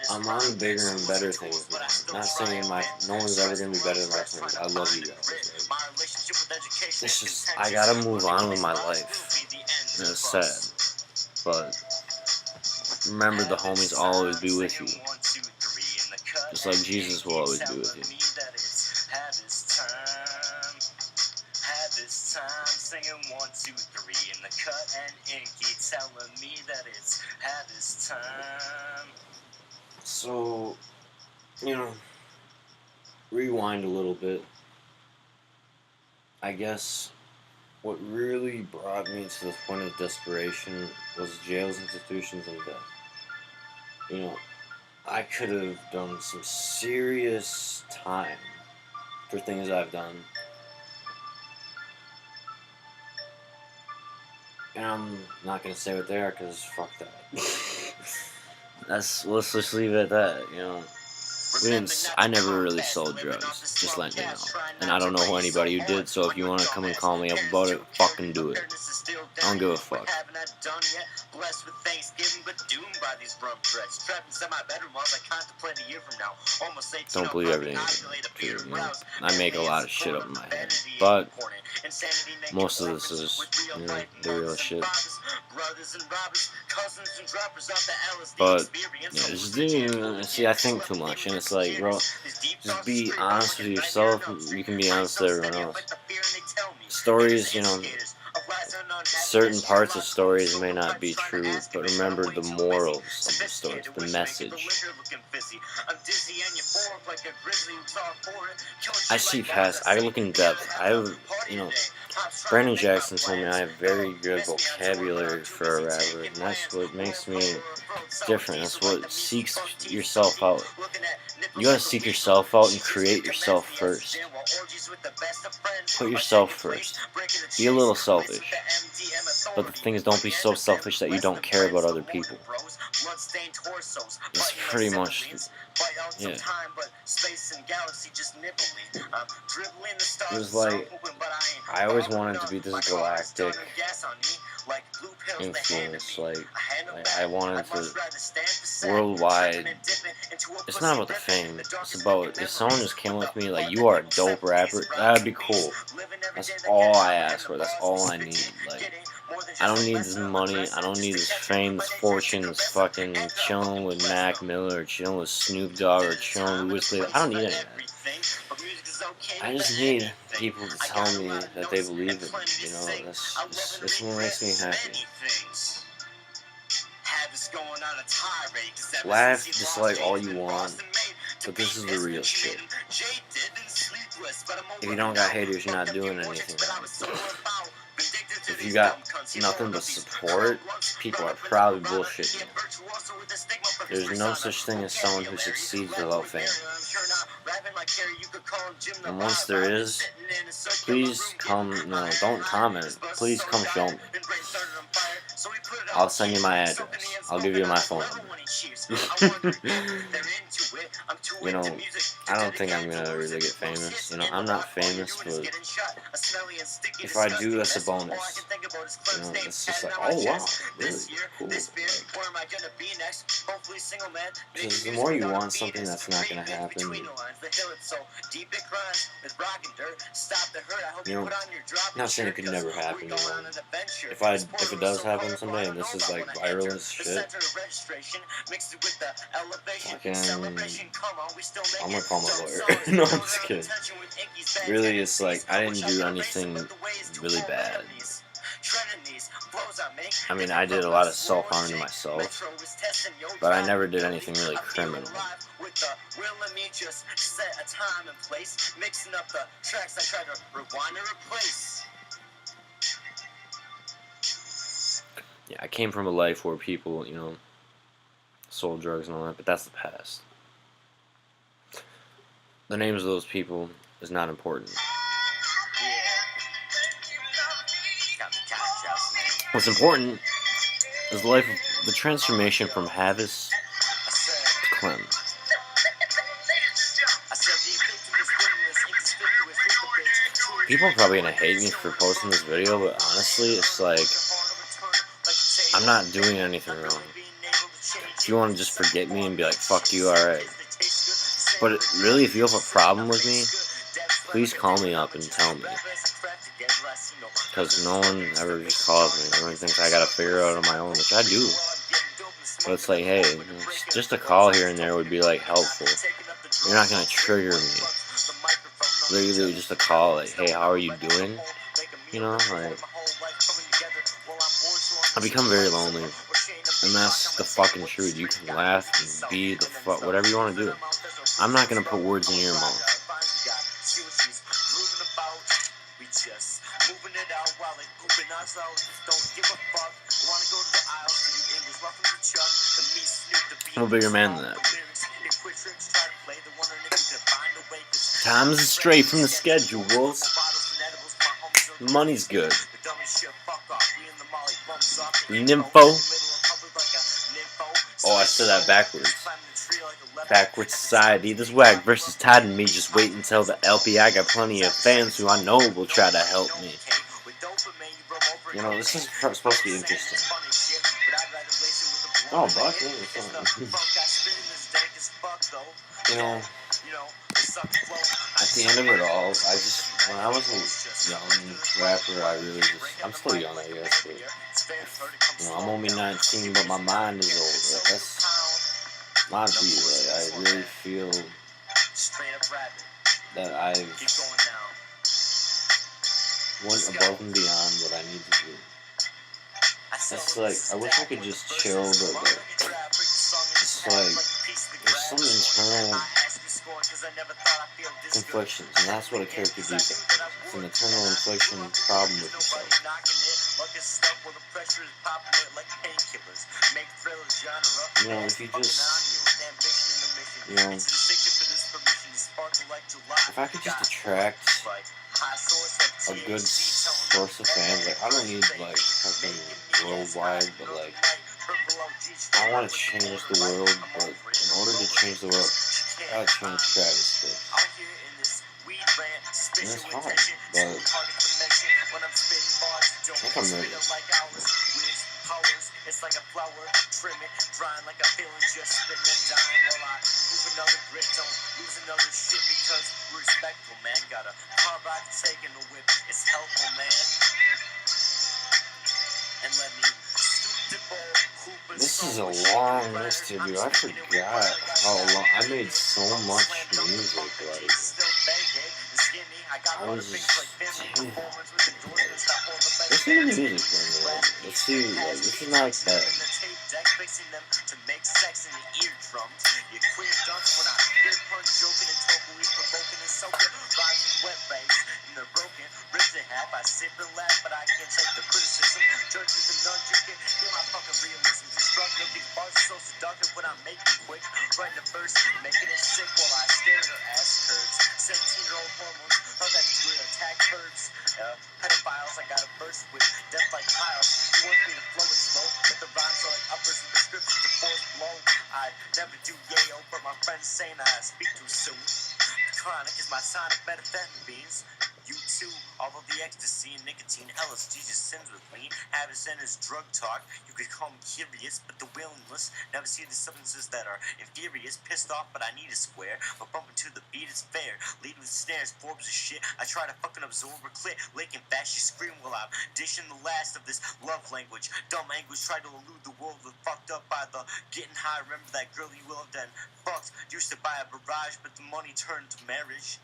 I'm on bigger and better things now. Not saying no one's ever gonna be better than my friends. I love you guys. Like, it's just I gotta move on with my life. And it's sad, but remember the homies always be with you. Just like Jesus will always be with you. 1, 2, 3 in the cut and inky, telling me that it's had his time. So, rewind a little bit. I guess what really brought me to this point of desperation was jails, institutions, and death. I could have done some serious time for things I've done. And I'm not going to say what they are because fuck that. Let's just leave it at that. I never really sold drugs, just letting you know. And I don't know anybody who did, so if you want to come and call me up about it, fucking do it. I don't give a fuck. Don't believe everything. I make a lot of shit up in my head, but most of this is, the real shit. But see, I think too much, and it's like, bro, just be honest with yourself. You can be honest with everyone else. Stories, certain parts of stories may not be true, but remember the morals of the stories, the message. I see past, I look in depth. I have, Brandon Jackson told me I have very good vocabulary for a rapper, and that's what makes me different. That's what seeks yourself out. You gotta seek yourself out and create yourself first. Put yourself first. Be a little selfish. But the thing is, don't be so selfish that you don't care about other people. It's pretty much, yeah. It was like, I always wanted to be this galactic influence, like I wanted to worldwide. It's not about the fame, it's about if someone just came with me like, you are a dope rapper, that'd be cool. That's all I ask for, that's all I need. Like, I don't need this money, I don't need this fame, this fortune, this fucking chilling with Mac Miller, or chilling with Snoop Dogg, or chilling with Wiz Khalifa. I don't need any of that. I just need people to tell me that they believe in me, that's what makes me happy. Laugh just like all you want, but this is the real shit. If you don't got haters, you're not doing anything right. If you got nothing but support, people are probably bullshitting you. There's no such thing as someone who succeeds without fame. And once there is, please come, don't comment, please come show me. I'll send you my address. I'll give you my phone number. I don't think I'm gonna really get famous. I'm not famous, but if I do, that's a bonus. It's just like, oh wow, really cool. Because the more you want something that's not gonna happen, not saying it could never happen. If it does happen someday, and this is like viral as shit, I'm gonna call my lawyer. No, I'm just kidding. Really, it's like, I didn't do anything really bad. I mean, I did a lot of self-harm to myself, but I never did anything really criminal. Yeah, I came from a life where people, sold drugs and all that, but that's the past. The names of those people is not important. What's important is the transformation from Havis to Clem. People are probably gonna hate me for posting this video, but honestly, it's like, I'm not doing anything wrong. If you want to just forget me and be like, fuck you, alright. But really, if you have a problem with me, please call me up and tell me. Because no one ever just calls me. Everyone thinks I gotta figure it out on my own, which I do. But it's like, hey, just a call here and there would be like helpful. You're not gonna trigger me. Literally just a call, like, hey, how are you doing? Like, I become very lonely, and that's the fucking truth. You can laugh and be the fuck, whatever you want to do. I'm not gonna put words in your mouth. I'm a bigger man than that. Time's straight from the schedules. Money's good. Nympho. Oh, I said that backwards. Backwards society. This whack versus Todd and me. Just wait until the LP. I got plenty of fans who I know will try to help me. You know, this is supposed to be interesting. Oh, Buck, you know, at the end of it all, when I was a young rapper, I'm still young, I guess, but, you know, I'm only 19, but my mind is old. That's my view. Like, I really feel that I've went above and beyond what I need to do. It's like, I wish I could just chill, but like, it's like, there's some internal conflictions, and that's what a character defect is. It's an internal infliction problem with yourself. You know, if you just, you know, if I could just attract a good source of fans, like, I don't need, like, fucking worldwide, but, like, I want to change the world, but in order to change the world, I gotta change Travis first. And it's hard, but I think I'm ready. It's like a flower, trim it, drying like a feeling, just spitting and dying while I move another grit, don't lose another shit because we're respectful, man. Got a car ride to take in the whip, it's helpful, man. And let me This is a long list to do. I forgot how long. I made so much music. Like, I was just. Damn. Let's see the music for a minute. Let's see. Like, this is not like that. I sip and laugh, but I can't take the criticism. Judges and non-juke, you're my fucking realism. Destructive, these bars are so seductive when I make it quick. Writing the verse, making it sick while I stare at her ass curves. 17-year-old hormones, love that real attack curves. Pedophiles, I got a verse with death like piles. You want me to flow it slow, but the rhymes are like uppers and prescriptions to force blow. I'd never do yayo, but my friends saying I speak too soon. Chronic is my sonic methamphetamines. You too, all of the ecstasy and nicotine, LSD just sins with me. Habit centers, drug talk. You could call me curious, but the willingness. Never see the substances that are infurious. Pissed off, but I need a square. But bumping to the beat is fair. Leading with snares, Forbes of shit. I try to fucking absorb her clit. Licking fast, she scream while I'm dishing the last of this love language. Dumb anguish, try to elude the world with fucked up by the getting high. Remember that girl you loved and fucked. Used to buy a barrage, but the money turned to marriage.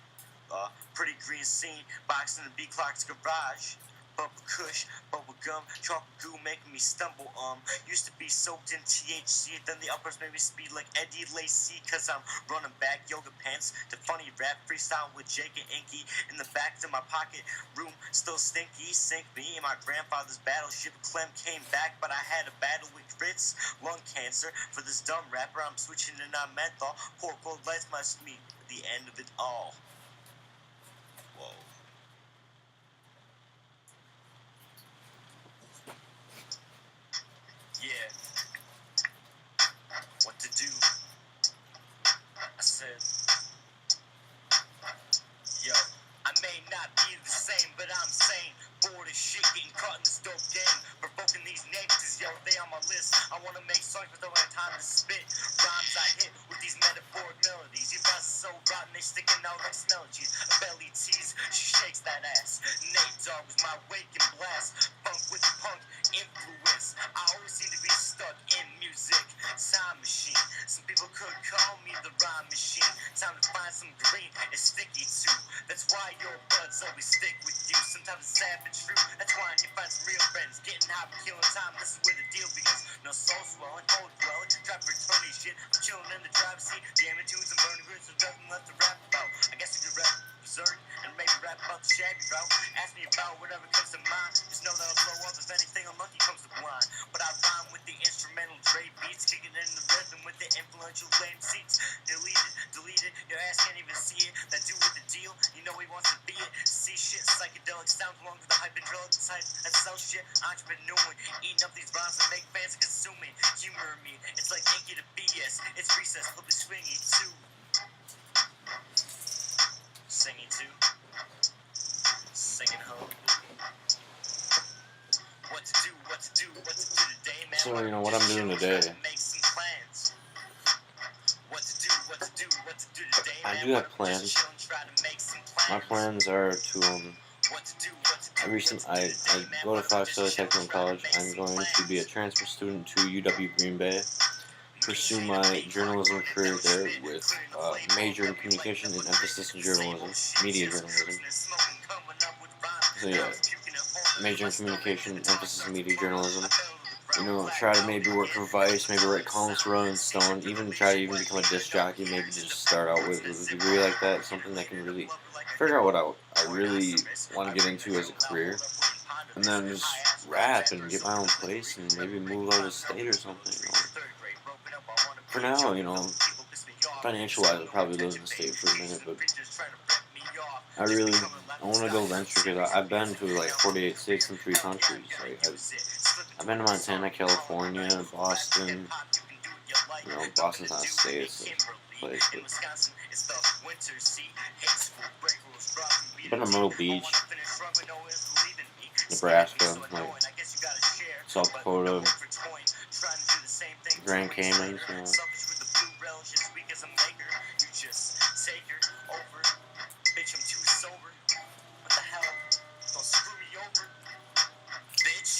Pretty green scene, boxing in the B-Clock's garage. Bubble kush, bubble gum, chocolate goo making me stumble. Used to be soaked in THC, then the uppers made me speed like Eddie Lacy. Cause I'm running back yoga pants to funny rap freestyle with Jake and Inky. In the back of my pocket room, still stinky, sink me. In my grandfather's battleship, Clem came back, but I had a battle with grits, lung cancer. For this dumb rapper, I'm switching to not menthol. Poor cold lights must meet the end of it all. Whoa. Yeah. What to do? I said, yo, I may not be the same, but I'm sane. Bored as shit, getting caught in this dope game. Provoking these niggas, yo, they on my list. I wanna make songs, but don't have time to spit. Rhymes I hit with these metaphoric melodies. Your buzz is so rotten, they sticking out like smell cheese. A belly tease, she shakes that ass. Nate Dogg was my wake and blast. Funk with punk influence. I always seem to be stuck in music. Time machine. Some people could call me the rhyme machine. Time to find some green and sticky too. That's why your buds always stick with you. Sometimes it's sad but true. That's why you find some real friends this is where the deal begins. No soul swelling, old dwelling, trap for Tony shit. I'm chilling in the driver's seat, jamming tunes and burning grits, so nothing left to rap about. I guess you could rap berserk and maybe rap about the shabby route. Ask me about whatever comes to mind. Just know that I'll blow up if anything unlucky comes to blind. But I rhyme with the instrumental Dre beats, kicking in the rhythm with the influential lame seats. Deleted, your ass can't even see it. That dude with the deal, you know he wants to be it. See shit, psychedelic sounds along with the hype and drugs type. That sell shit, entrepreneuring, eating up these rhymes and make fans consuming. Humor me, it's like inky to BS. It's recess, flip it swingy too. Singing too. Singing home. What to do today, man. So, you know, what I'm doing today, Make some plans. What to do today, man. I do have plans. My plans are to, I go to 5-star technical college. I'm going to be a transfer student to UW Green Bay, pursue my journalism career there with major in communication and emphasis in journalism, media journalism. So yeah, major in communication, emphasis in media journalism. You know, try to maybe work for Vice, maybe write columns for Rolling Stone, even try to even become a disc jockey, maybe just start out with a degree like that, something that can really figure out what I really want to get into as a career, and then just rap and get my own place and maybe move out of the state or something, you know. For now, you know, financial-wise, I'll probably live in the state for a minute, but I want to go venture because I've been to like 48 states and 3 countries. Like I've been to Montana, California, Boston. You know, Boston's not a state, it's a place. But I've been to Myrtle Beach, Nebraska, like South Dakota, Grand Cayman. You know. Bitch, I'm too sober. What the hell? Don't screw me over. Bitch.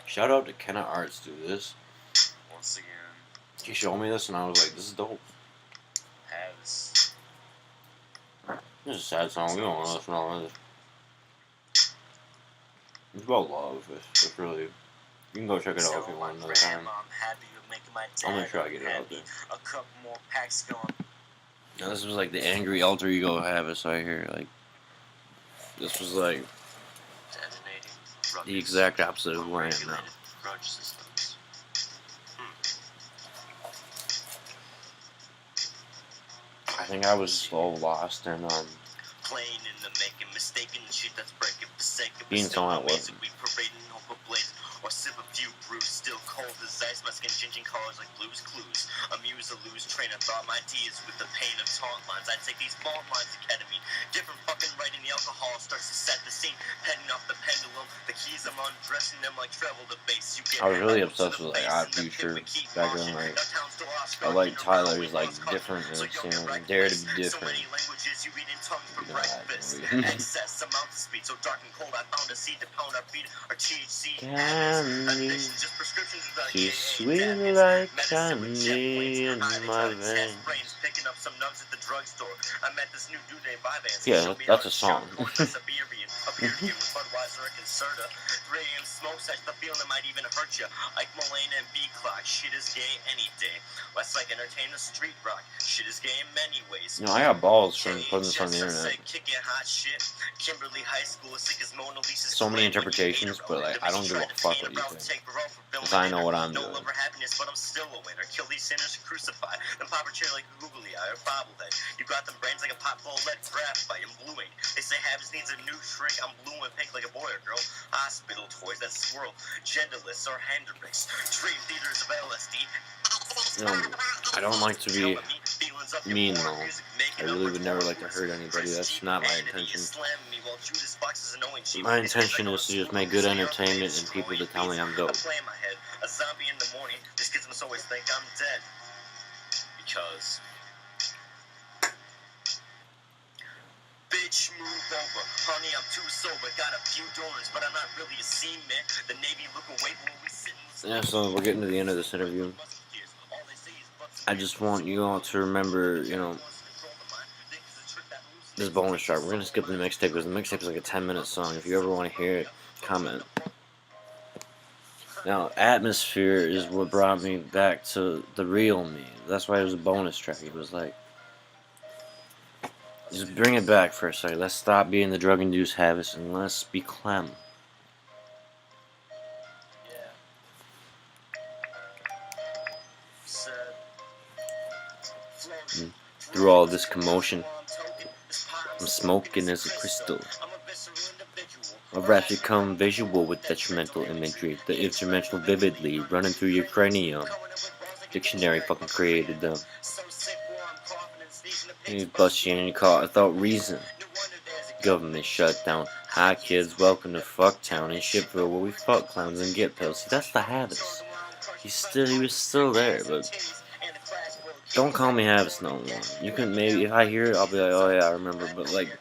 Shout out to Kenna Arts, dude. This. Once again. He showed me this and I was like, this is dope. Has. This is a sad song. We don't want to listen to all of this. It's about love. It's really. You can go check it out if you want another time. I'll make sure I get it out there. A couple more packs going. Now this was like the angry alter ego habits right here. Like this was like the exact opposite of where I am now. I think I was so lost in being someone I wasn't. Or sip a few brews, still cold as ice. My skin changing colors like blues clues. Amuse a loose train of thought. My ideas with the pain of taunt lines. I take these ball lines of ketamine. Different fucking writing. The alcohol starts to set the scene. Penning off the pendulum. The keys I'm undressing them like treble the bass. You get I was really obsessed with like Odd Future back then. Like I like Tyler's like different, you know, Dare to Be Different. You know that. Excess amount of speed so dark and cold. I found a seed to pound our beat. Our THC. Candy, she's sweet like candy in my veins. Yeah, that's a song. You know, I got balls from putting this on the internet. So many interpretations, but like, I don't give a fuck what you think. Because I know what I'm doing. But I'm still a winner. Kill these sinners who crucify them. Pop a chair like a googly eye or bobblehead. You got them brains like a pot full of lead graphite. I'm bluing. They say Habs needs a new shrink. I'm blue and pink like a boy or girl. Hospital toys that swirl. Genderless or Hendrix. Dream theaters of LSD. You know, I don't like to be mean though. I really would never like to hurt anybody. That's not my intention. My intention is to just make good entertainment and people to tell me I'm dope. A zombie in the morning. These kids must always think I'm dead. Because. Bitch, move over. Honey, I'm too sober. Got a few donors, but I'm not really a seaman. The Navy look away when we sit in. Yeah, so we're getting to the end of this interview. I just want you all to remember, you know, this bonus track. We're gonna skip the mixtape because the mixtape is like a 10-minute song. If you ever want to hear it, comment. Now, atmosphere is what brought me back to the real me. That's why it was a bonus track. It was like, just bring it back for a second. Let's stop being the drug-induced habits and let's be Clem. And through all this commotion, I'm smoking as a crystal. My raps become visual with detrimental imagery. The instrumental vividly running through your cranium. Dictionary fucking created them. You bust you in your car without reason. Government shutdown. Hi kids, welcome to Fucktown in Shipville where we fuck clowns and get pills. See, that's the habits. He was still there, but don't call me habits no more. You can maybe, if I hear it, I'll be like, oh yeah, I remember. But like,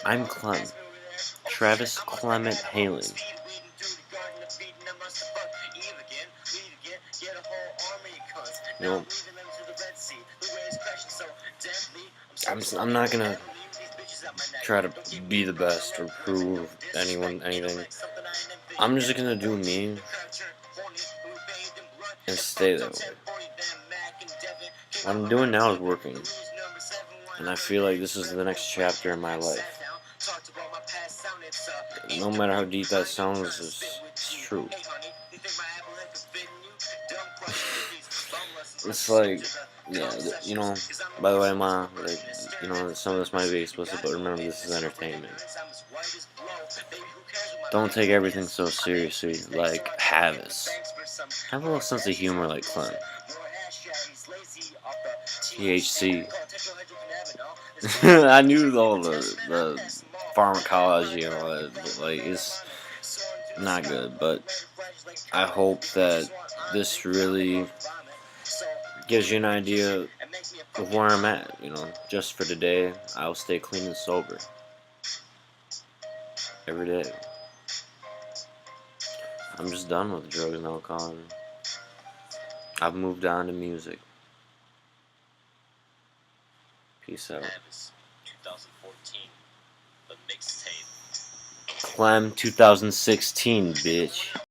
I'm Clem. Travis Clement Halen. You know, I'm not gonna try to be the best or prove anyone anything. I'm just gonna do me and stay that way. What I'm doing now is working, and I feel like this is the next chapter in my life. No matter how deep that sounds, it's true. It's like, yeah, you know, by the way, Ma, like, you know, some of this might be explicit, but remember, this is entertainment. Don't take everything so seriously, like Havis. Have a little sense of humor like Clem. THC. I knew all the pharmacology and all that, but like, it's not good, but I hope that this really gives you an idea of where I'm at, you know. Just for today, I'll stay clean and sober. Every day. I'm just done with drugs and alcohol. I've moved on to music. Peace out. 2014, the mixtape. Clem 2016, bitch.